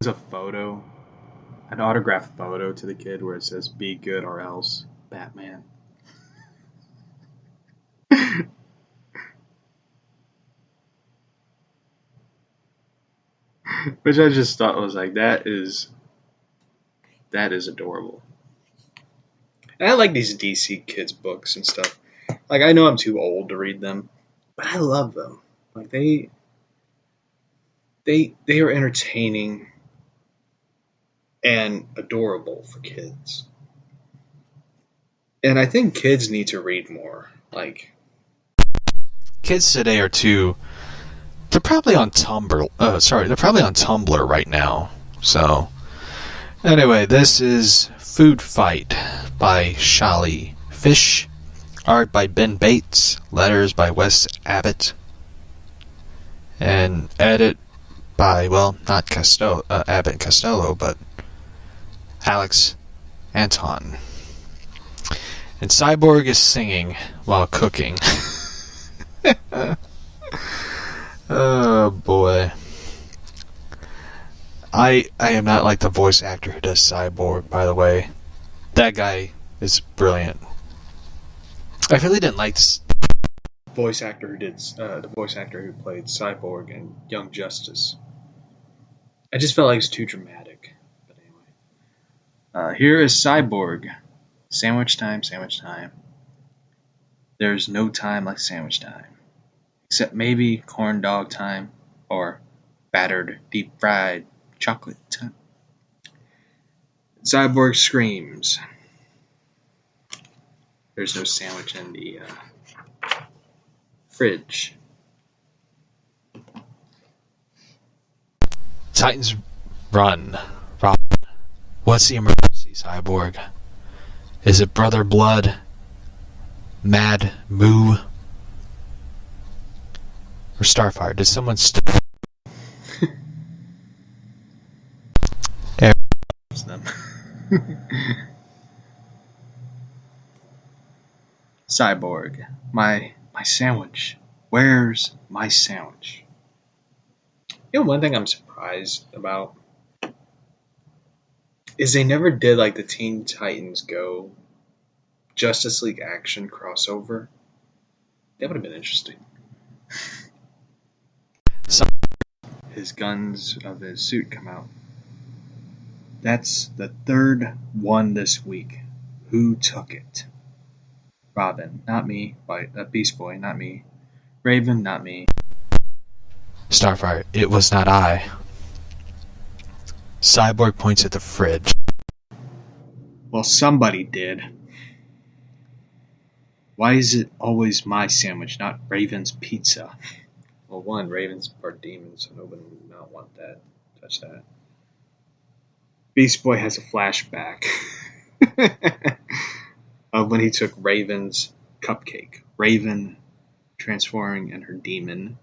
a photo, an autographed photo to the kid where it says "Be good or else, Batman." Which I just thought was like, that is adorable. And I like these DC kids books and stuff. Like, I know I'm too old to read them, but I love them. Like, they are entertaining and adorable for kids. And I think kids need to read more. Like, kids today are too. They're probably on Tumblr. They're probably on Tumblr right now. So, anyway, this is Food Fight by Shali Fish, art by Ben Bates, letters by Wes Abbott, and edit by, well, not Abbott and Costello, but Alex Anton. And Cyborg is singing while cooking. Oh boy. I am not like the voice actor who does Cyborg, by the way. That guy is brilliant. I really didn't like this. the voice actor who played Cyborg in Young Justice. I just felt like it was too dramatic. But anyway. Here is Cyborg. Sandwich time, sandwich time. There's no time like sandwich time. Except maybe corn dog time or battered deep fried chocolate time. Cyborg screams. There's no sandwich in the fridge. Titans run. Robin. What's the emergency, Cyborg? Is it Brother Blood? Mad Moo? Or Starfire? Did someone them. Cyborg. My sandwich. Where's my sandwich? One thing I'm surprised about is they never did like the Teen Titans Go Justice League Action crossover. That would have been interesting. His guns of his suit come out. That's the third one this week. Who took it? Robin, not me. Beast Boy, not me. Raven, not me. Starfire, it was not I. Cyborg points at the fridge. Well, somebody did. Why is it always my sandwich, not Raven's pizza? Well, one, Raven's part demon, so nobody would not want that. Touch that. Beast Boy has a flashback of when he took Raven's cupcake. Raven transforming in her demon.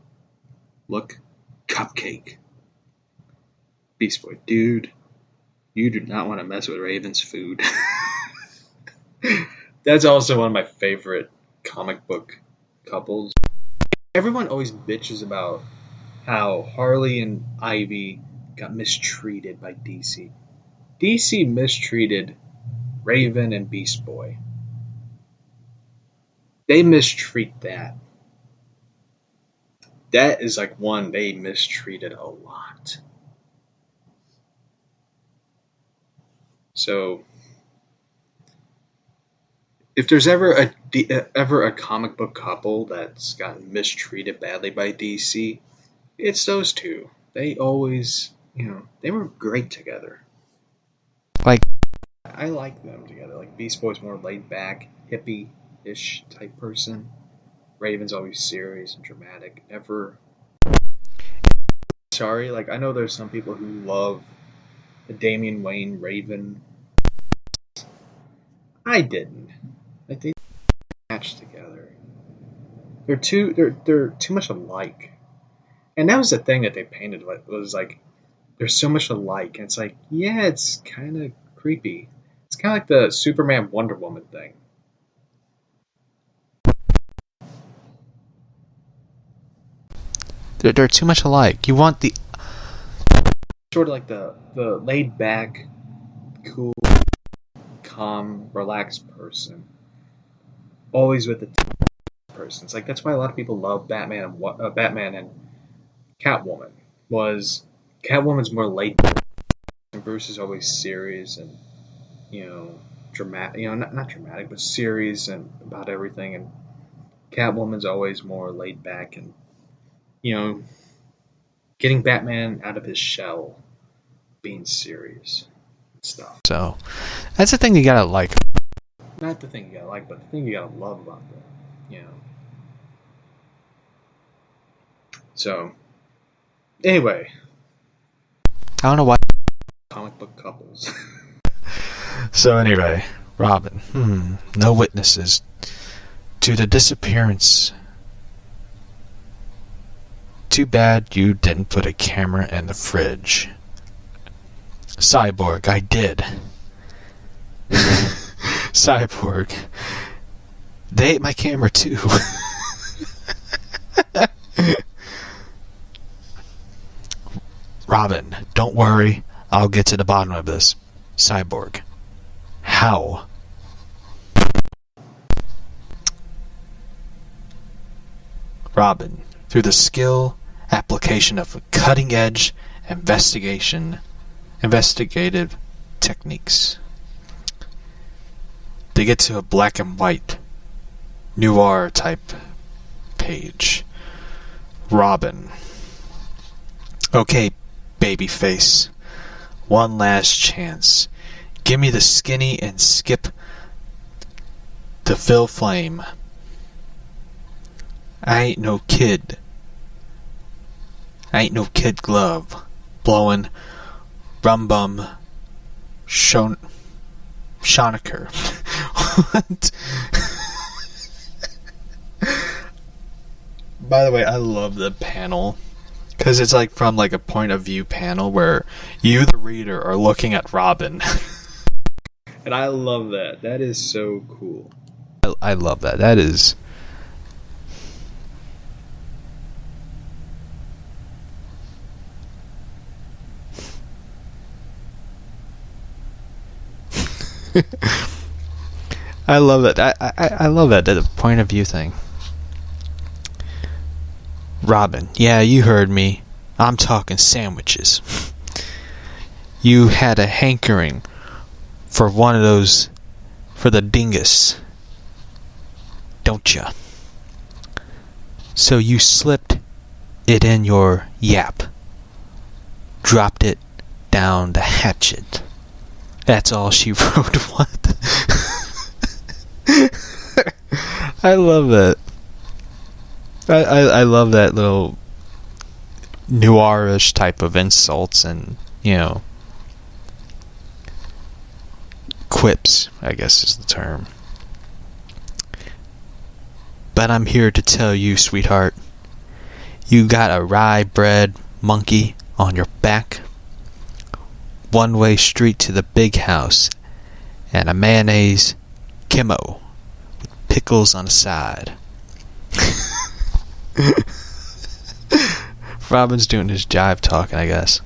Look, cupcake. Beast Boy, dude, you do not want to mess with Raven's food. That's also one of my favorite comic book couples. Everyone always bitches about how Harley and Ivy got mistreated by DC. DC mistreated Raven and Beast Boy. They mistreat that. That is like one they mistreated a lot. So, if there's ever a comic book couple that's gotten mistreated badly by DC, it's those two. They always, they were great together. Like, I like them together. Like, Beast Boy's more laid back, hippie-ish type person. Raven's always serious and dramatic. Sorry, like, I know there's some people who love the Damian Wayne Raven. I didn't. Like, they match together. They're too much alike. And that was the thing that they painted, was like, they're so much alike. And it's like, yeah, it's kind of creepy. It's kind of like the Superman Wonder Woman thing. They're too much alike. You want the Sort of like the laid back, cool, calm, relaxed person. Always with the person. It's like, that's why a lot of people love Batman and Catwoman. Catwoman's more laid back, and Bruce is always serious and dramatic. Not dramatic, but serious and about everything. And Catwoman's always more laid back and getting Batman out of his shell, being serious and stuff. So that's the thing you gotta like. Not the thing you gotta like, but the thing you gotta love about them. So, anyway. I don't know why. Comic book couples. So anyway, Robin. No witnesses to the disappearance. Too bad you didn't put a camera in the fridge. Cyborg, I did. Cyborg. They ate my camera too. Robin, don't worry. I'll get to the bottom of this. Cyborg. How? Robin, through the skill application of cutting-edge investigative techniques. They get to a black and white noir type page. Robin. Okay, babyface. One last chance. Give me the skinny and skip the Phil Flame. I ain't no kid. I ain't no kid glove. Blowing rum bum Schoneker. What? By the way, I love the panel. Because it's like from like a point of view panel where you, the reader, are looking at Robin. And I love that. That is so cool. I love that. That is... I love that. I love that. The point of view thing. Robin, yeah, you heard me. I'm talking sandwiches. You had a hankering for one of those, for the dingus, don't ya? So you slipped it in your yap, dropped it down the hatchet. That's all she wrote. What? I love that. I love that little noirish type of insults and, quips, I guess is the term. But I'm here to tell you, sweetheart, you got a rye-bred monkey on your back, one-way street to the big house, and a mayonnaise chemo with pickles on the side. Robin's doing his jive talking, I guess.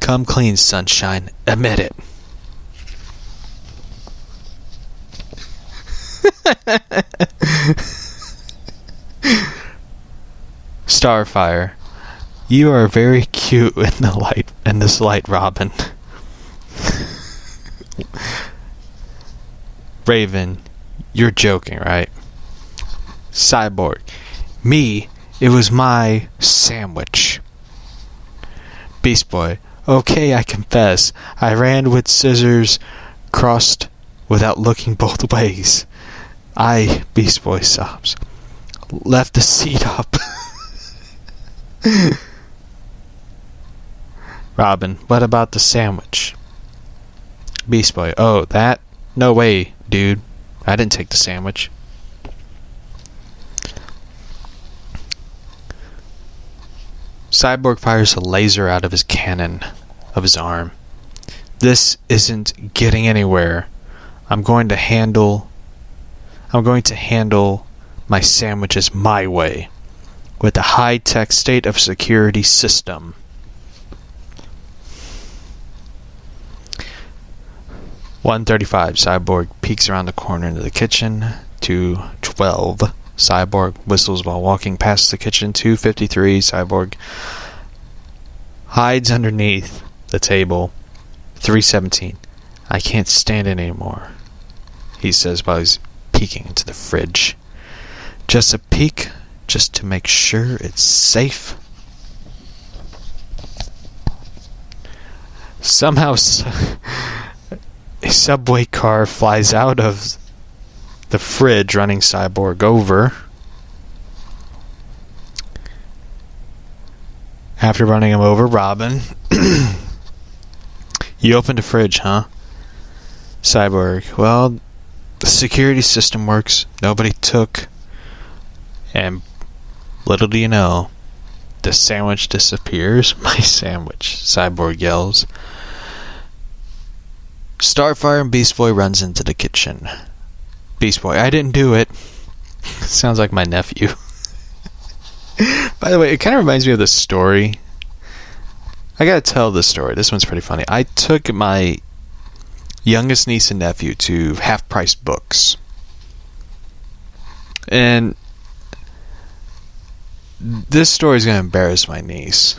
Come clean, sunshine. Admit it. Starfire, you are very cute in this light, Robin. Raven, you're joking, right? Cyborg, me, it was my sandwich. Beast Boy, okay, I confess, I ran with scissors crossed without looking both ways. Beast Boy sobs, left the seat up. Robin, what about the sandwich? Beast Boy, oh, that? No way, dude. I didn't take the sandwich. Cyborg fires a laser out of his cannon of his arm. This isn't getting anywhere. I'm going to handle my sandwiches my way, with a high-tech state-of-security system. (1:35) Cyborg peeks around the corner into the kitchen. 2:12 Cyborg whistles while walking past the kitchen. 2:53 Cyborg hides underneath the table. 3:17 I can't stand it anymore, he says while he's peeking into the fridge. Just a peek, just to make sure it's safe. Somehow a subway car flies out of the fridge, running Cyborg over. After running him over, Robin, you opened the fridge, huh? Cyborg, well, the security system works. Nobody took. And little do you know, the sandwich disappears. My sandwich, Cyborg yells. Starfire and Beast Boy runs into the kitchen. Beast Boy, I didn't do it. Sounds like my nephew. By the way, it kind of reminds me of the story. I gotta tell this story. This one's pretty funny. I took my youngest niece and nephew to half-price books. And this story is going to embarrass my niece.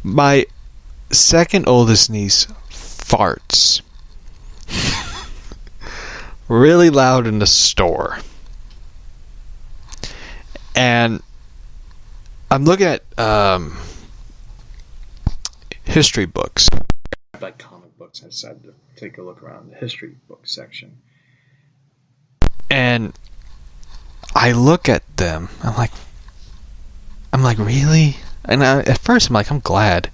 My second oldest niece farts really loud in the store. And I'm looking at history books. I like comic books. I decided to take a look around the history book section. And I look at them. I'm like, really? And at first I'm like, I'm glad.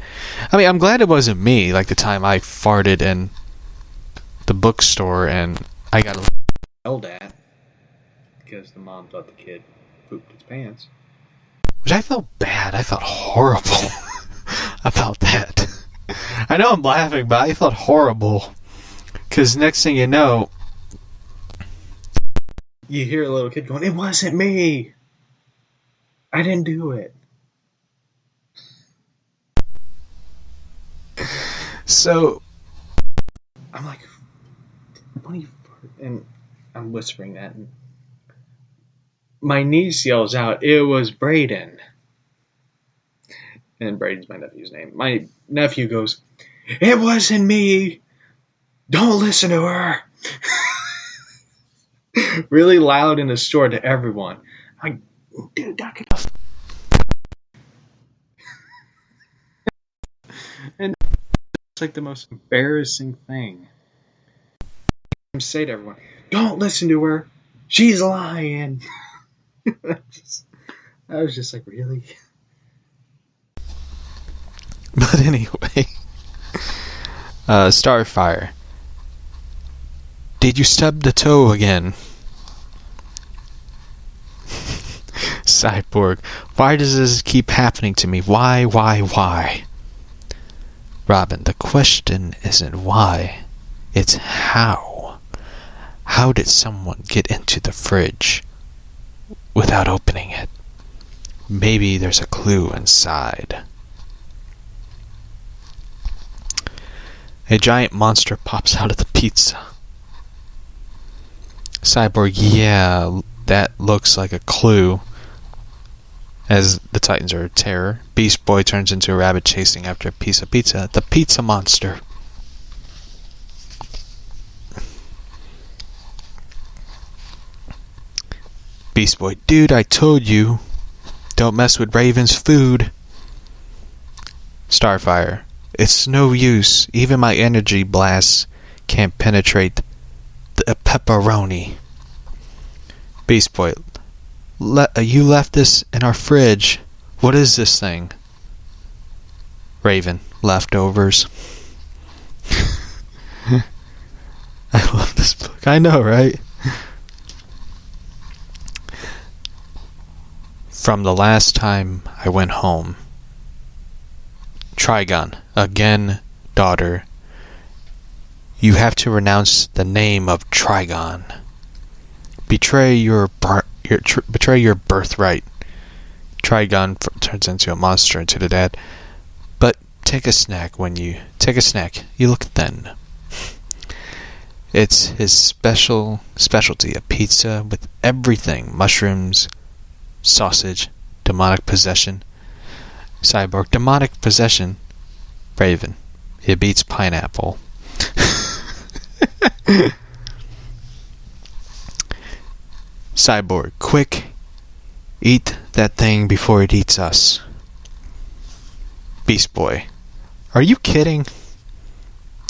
I mean, I'm glad it wasn't me, like the time I farted in the bookstore and I got yelled at because the mom thought the kid pooped his pants. Which I felt bad. I felt horrible about that. I know I'm laughing, but I felt horrible. Because next thing you know, you hear a little kid going, "It wasn't me. I didn't do it." So I'm like, "What are you?" And I'm whispering that. And my niece yells out, "It was Braden." And Braden's my nephew's name. My nephew goes, "It wasn't me. Don't listen to her." Really loud in the store to everyone. Like, dude, knock it off. It's like the most embarrassing thing. I say to everyone, don't listen to her. She's lying. I was just like, really? But anyway, Starfire. Did you stub the toe again? Cyborg. Why does this keep happening to me? Why? Robin, the question isn't why. It's how. How did someone get into the fridge without opening it? Maybe there's a clue inside. A giant monster pops out of the pizza. Cyborg, yeah, that looks like a clue. As the Titans are in terror, Beast Boy turns into a rabbit chasing after a piece of pizza. The pizza monster. Beast Boy, dude, I told you. Don't mess with Raven's food. Starfire, it's no use. Even my energy blasts can't penetrate the pepperoni. Beast Boy, you left this in our fridge. What is this thing? Raven, leftovers. I love this book. I know, right? From the last time I went home. Trigon, again, daughter. You have to renounce the name of Trigon. Betray your birthright. Trigon turns into a monster into the dad. But take a snack. You look thin. It's his specialty, a pizza with everything: mushrooms, sausage, demonic possession. Cyborg, demonic possession. Raven, it beats pineapple. Cyborg, quick, eat that thing before it eats us. Beast Boy, are you kidding?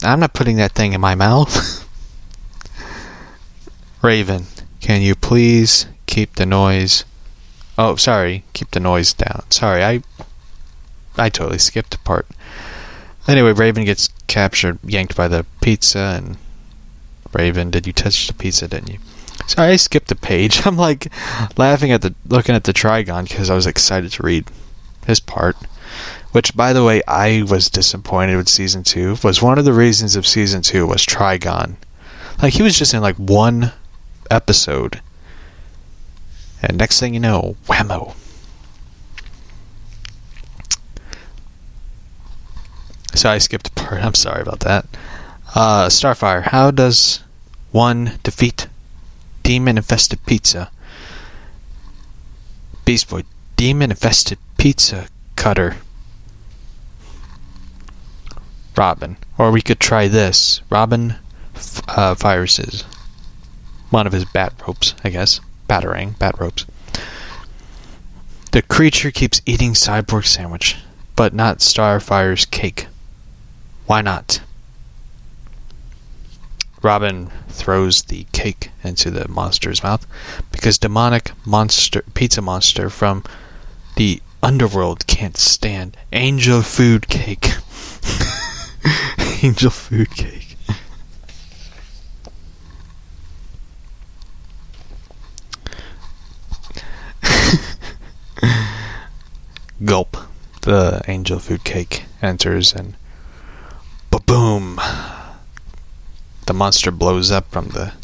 I'm not putting that thing in my mouth. Raven, can you please keep the noise? Oh, sorry, keep the noise down. Sorry, I totally skipped a part. Anyway, Raven gets captured, yanked by the pizza, and Raven, did you touch the pizza, didn't you? Sorry, I skipped a page. I'm like laughing at looking at the Trigon because I was excited to read his part. Which, by the way, I was disappointed with Season 2. Was one of the reasons of Season 2 was Trigon. Like, he was just in like one episode. And next thing you know, whammo. So I skipped a part. I'm sorry about that. Starfire, how does one defeat demon-infested pizza? Beast Boy, demon-infested pizza cutter. Robin, or we could try this. Robin fires one of his bat ropes, I guess. Bat ropes. The creature keeps eating Cyborg's sandwich, but not Starfire's cake. Why not? Robin throws the cake into the monster's mouth because demonic pizza monster from the underworld can't stand angel food cake. Angel food cake. Gulp. The angel food cake enters and ba-boom. The monster blows up from the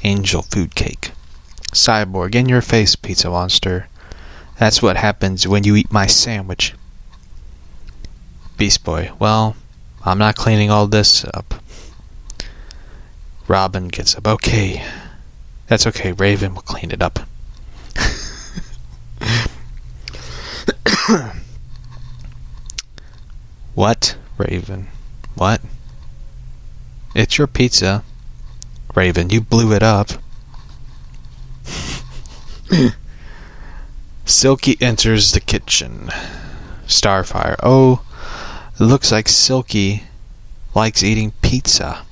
angel food cake. Cyborg, in your face, pizza monster. That's what happens when you eat my sandwich. Beast Boy, well, I'm not cleaning all this up. Robin gets up. Okay. That's okay, Raven will clean it up. What? Raven. What? It's your pizza. Raven, you blew it up. Silky enters the kitchen. Starfire. Oh, it looks like Silky likes eating pizza.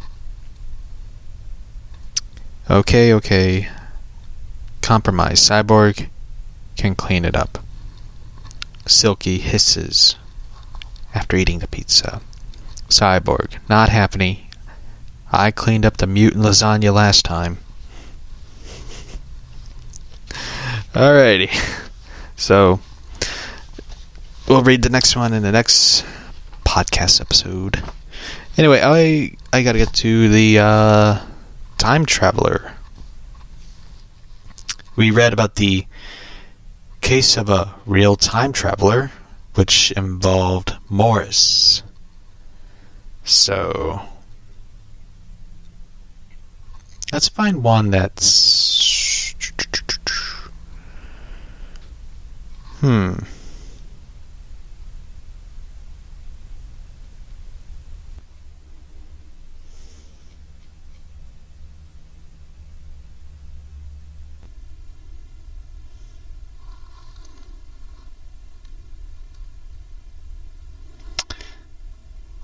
Okay. Compromise. Cyborg can clean it up. Silky hisses after eating the pizza. Cyborg. Not happening. I cleaned up the mutant lasagna last time. Alrighty. So, we'll read the next one in the next podcast episode. Anyway, I gotta get to the time traveler. We read about the case of a real time traveler, which involved Morris. So, let's find one that's...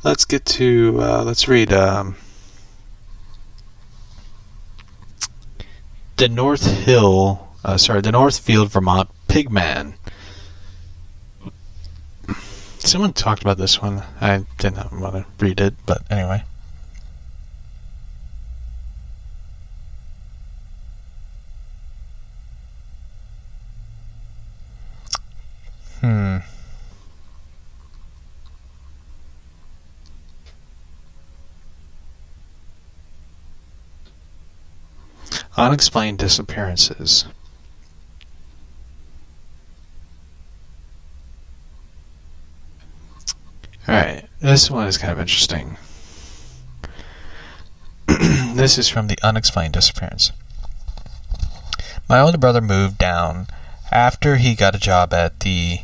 Let's get to, let's read, the Northfield, Vermont Pigman. Someone talked about this one. I didn't want to read it, but anyway. Unexplained disappearances. Alright, this one is kind of interesting. This is from the Unexplained Disappearance. My older brother moved down after he got a job at the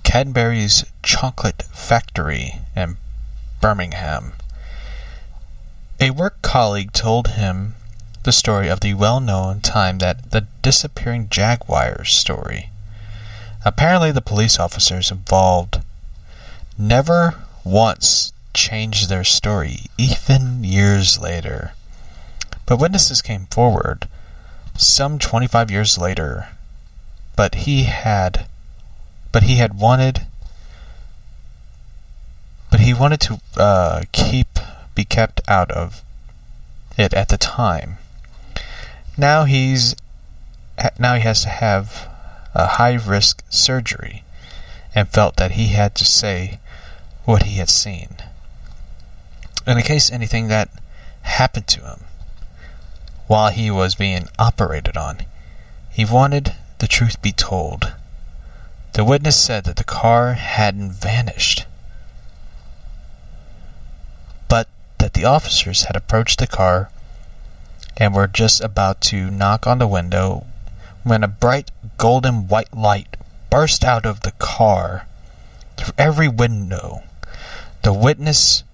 Cadbury's Chocolate Factory in Birmingham. A work colleague told him the story of the well-known time that the disappearing Jaguars story. Apparently the police officers involved never once changed their story, even years later. But witnesses came forward some 25 years later, but he wanted to be kept out of it at the time. Now he has to have a high-risk surgery, and felt that he had to say what he had seen. In case anything that happened to him while he was being operated on, he wanted the truth be told. The witness said that the car hadn't vanished, but that the officers had approached the car and were just about to knock on the window when a bright golden white light burst out of the car through every window. The witness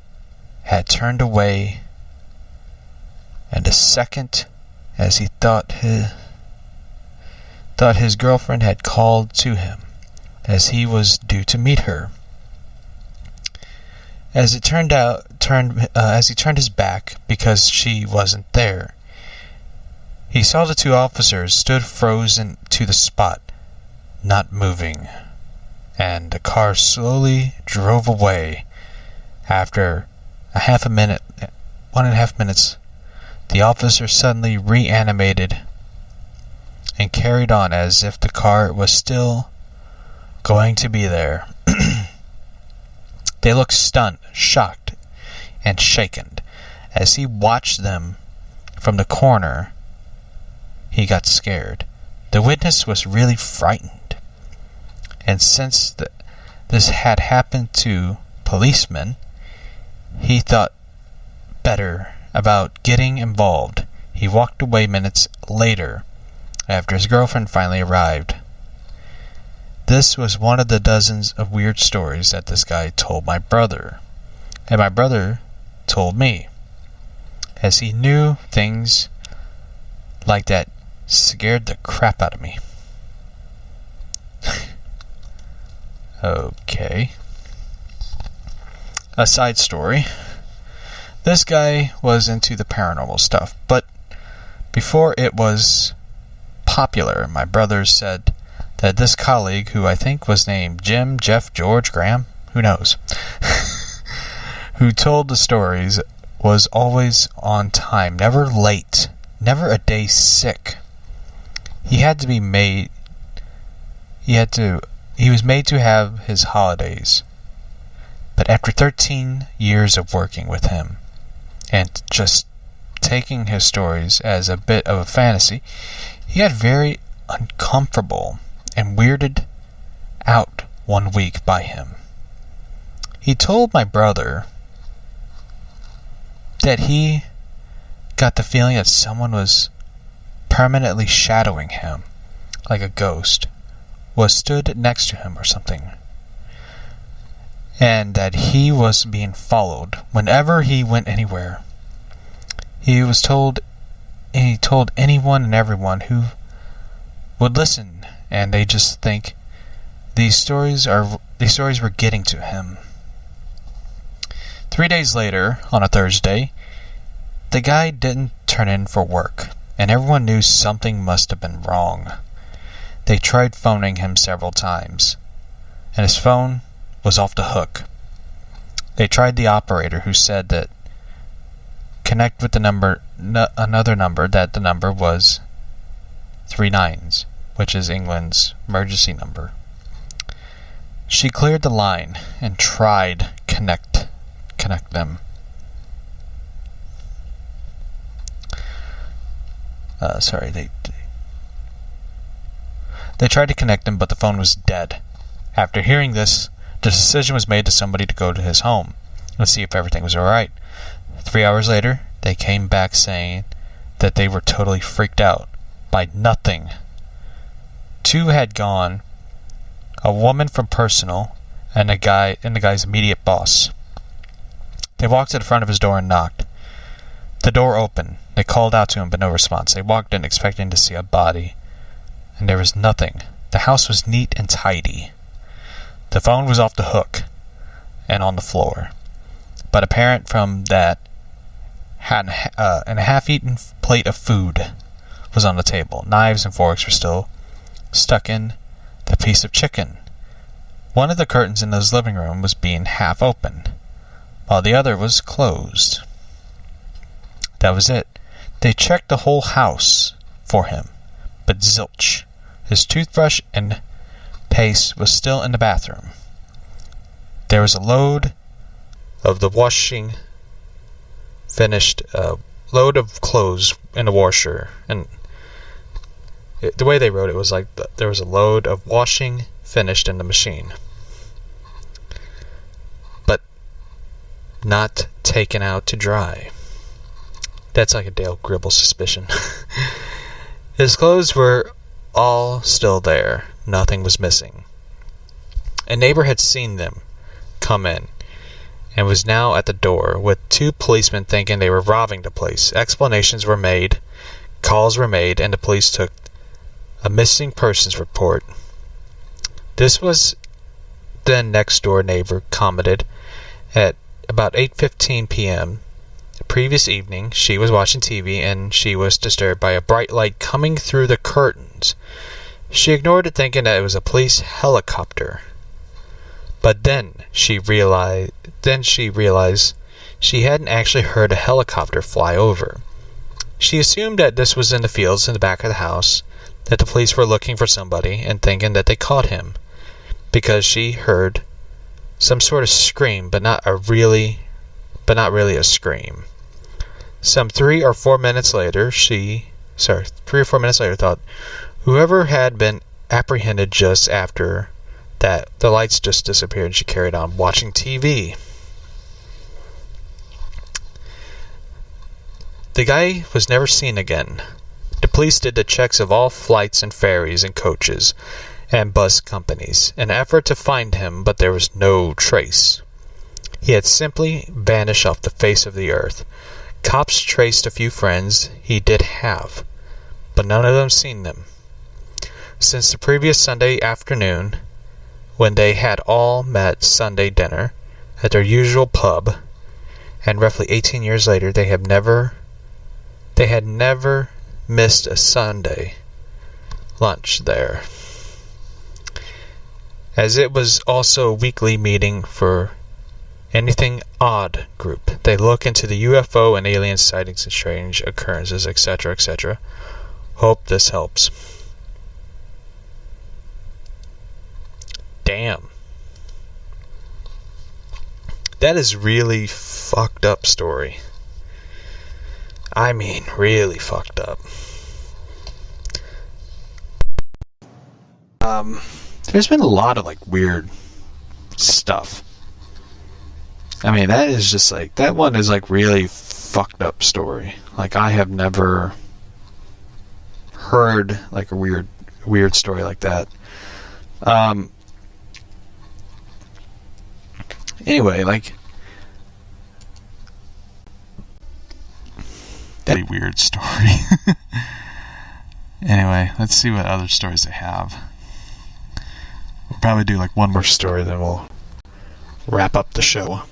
had turned away, and a second as he thought his girlfriend had called to him as he was due to meet her. As he turned his back because she wasn't there, he saw the two officers stood frozen to the spot, not moving, and the car slowly drove away. After 1.5 minutes, the officer suddenly reanimated and carried on as if the car was still going to be there. They looked stunned, shocked, and shaken. As he watched them from the corner, he got scared. The witness was really frightened. And since this had happened to policemen, he thought better about getting involved. He walked away minutes later after his girlfriend finally arrived. This was one of the dozens of weird stories that this guy told my brother. And my brother told me, as he knew things like that scared the crap out of me. Okay. A side story. This guy was into the paranormal stuff, but before it was popular, my brother said that this colleague, who I think was named Jim, Jeff, George, Graham, who knows, who told the stories, was always on time, never late, never a day sick. He was made to have his holidays. But after 13 years of working with him, and just taking his stories as a bit of a fantasy, he got very uncomfortable and weirded out one week by him. He told my brother that he got the feeling that someone was permanently shadowing him, like a ghost, was stood next to him or something, and that he was being followed whenever he went anywhere. He told anyone and everyone who would listen, and they just think these stories were getting to him. 3 days later, on a Thursday, the guy didn't turn in for work, and everyone knew something must have been wrong. They tried phoning him several times, and his phone was off the hook. They tried the operator, who said that connect with the number, another number, that the number was 39s, which is England's emergency number. She cleared the line and tried connect them. They tried to connect him, but the phone was dead. After hearing this, the decision was made to somebody to go to his home and see if everything was alright. 3 hours later, they came back saying that they were totally freaked out by nothing. 2 had gone, a woman from personal and the guy's immediate boss. They walked to the front of his door and knocked. The door opened. They called out to him, but no response. They walked in expecting to see a body, and there was nothing. The house was neat and tidy. The phone was off the hook and on the floor, but apparent from that, and a half-eaten plate of food was on the table. Knives and forks were still stuck in the piece of chicken. One of the curtains in his living room was being half open, while the other was closed. That was it. They checked the whole house for him, but zilch. His toothbrush and paste was still in the bathroom. There was a load of the washing finished, load of clothes in the washer, and the way they wrote it was like there was a load of washing finished in the machine, but not taken out to dry. That's like a Dale Gribble suspicion. His clothes were all still there. Nothing was missing. A neighbor had seen them come in and was now at the door with 2 policemen thinking they were robbing the place. Explanations were made, calls were made, and the police took a missing persons report. This was the next door neighbor commented at about 8:15 p.m. the previous evening. She was watching TV and she was disturbed by a bright light coming through the curtains. She ignored it, thinking that it was a police helicopter. But then she realized she hadn't actually heard a helicopter fly over. She assumed that this was in the fields in the back of the house, that the police were looking for somebody and thinking that they caught him, because she heard some sort of scream, but not really a scream. Some 3 or 4 minutes later, thought whoever had been apprehended just after that, the lights just disappeared and she carried on watching TV. The guy was never seen again. The police did the checks of all flights and ferries and coaches and bus companies in an effort to find him, but there was no trace. He had simply vanished off the face of the earth. Cops traced a few friends he did have, but none of them seen them. Since the previous Sunday afternoon, when they had all met Sunday dinner at their usual pub, and roughly 18 years later they had never missed a Sunday lunch there, as it was also a weekly meeting for anything odd group. They look into the UFO and alien sightings and strange occurrences, etc., etc. Hope this helps. Damn. That is really fucked up story. I mean, really fucked up. There's been a lot of weird stuff. I mean, that is just that one is really fucked up story. I have never heard a weird story like that. Anyway, that a weird story. Anyway, let's see what other stories they have. We'll probably do one more story, then we'll wrap up the show.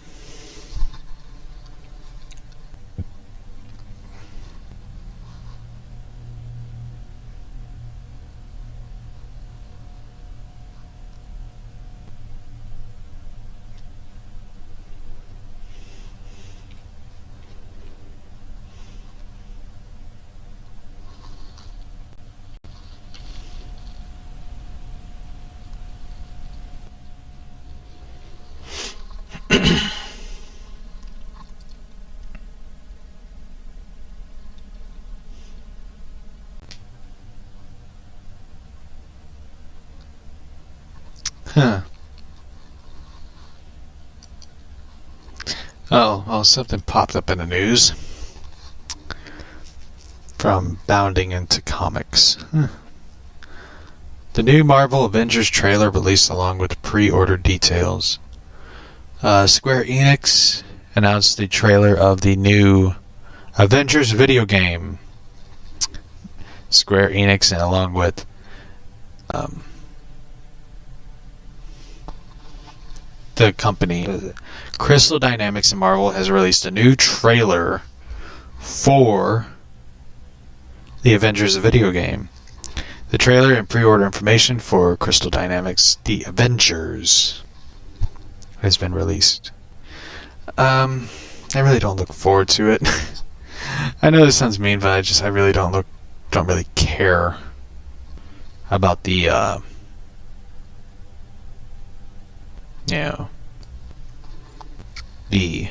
Huh. Oh, well, something popped up in the news from Bounding into Comics. The new Marvel Avengers trailer released along with pre-order details. Square Enix announced the trailer of the new Avengers video game. Square Enix, and along with the company Crystal Dynamics and Marvel has released a new trailer for the Avengers video game. The trailer and pre-order information for Crystal Dynamics' The Avengers has been released. I really don't look forward to it. I know this sounds mean, but I really don't really care about the the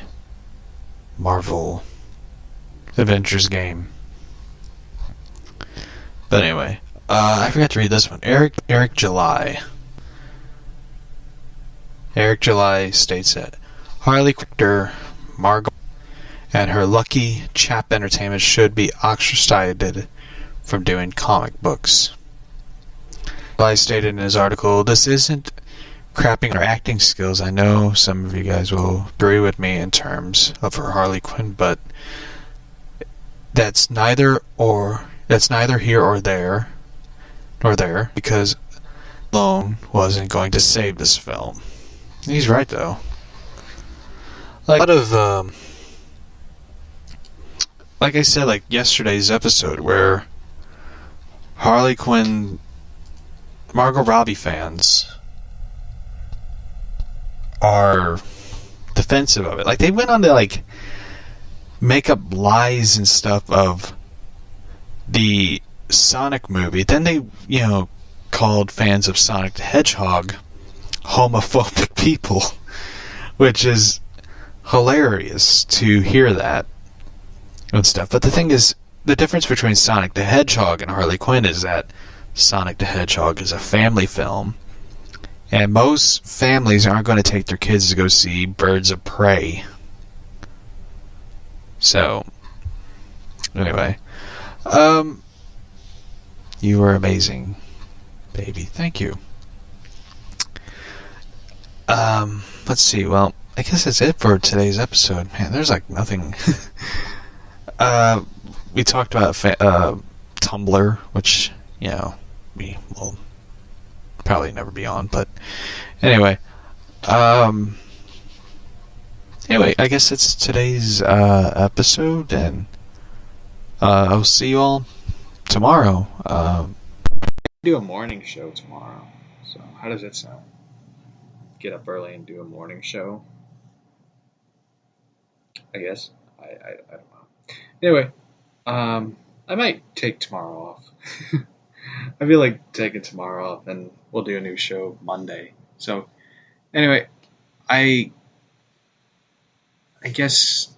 Marvel Avengers game. But anyway, I forgot to read this one. Eric July. Eric July states that Harley Quinn, Margot, and her Lucky Chap Entertainment should be ostracized from doing comic books. July stated in his article, "This isn't crapping her acting skills. I know some of you guys will agree with me in terms of her Harley Quinn, but that's neither here or there, because alone wasn't going to save this film." He's right, though. A lot of like I said, yesterday's episode, where Harley Quinn, Margot Robbie fans are defensive of it. They went on to make up lies and stuff of the Sonic movie. Then they, called fans of Sonic the Hedgehog homophobic people, which is hilarious to hear that and stuff. But the thing is, the difference between Sonic the Hedgehog and Harley Quinn is that Sonic the Hedgehog is a family film, and most families aren't going to take their kids to go see Birds of Prey. So, anyway, you were amazing, baby. Thank you. Let's see. Well, I guess that's it for today's episode. Man, there's nothing. We talked about Tumblr, which we will probably probably never be on. But anyway, um, I guess it's today's episode, and I'll see you all tomorrow. Do a morning show tomorrow. So how does that sound? Get up early and do a morning show. I guess I don't know. Anyway, I might take tomorrow off. I feel like taking tomorrow off, and we'll do a new show Monday. So anyway, I guess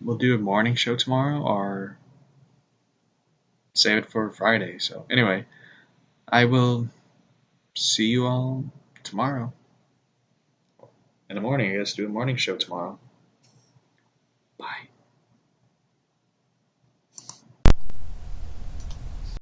we'll do a morning show tomorrow, or save it for Friday. So anyway, I will see you all tomorrow. In the morning, I guess, do a morning show tomorrow. Bye.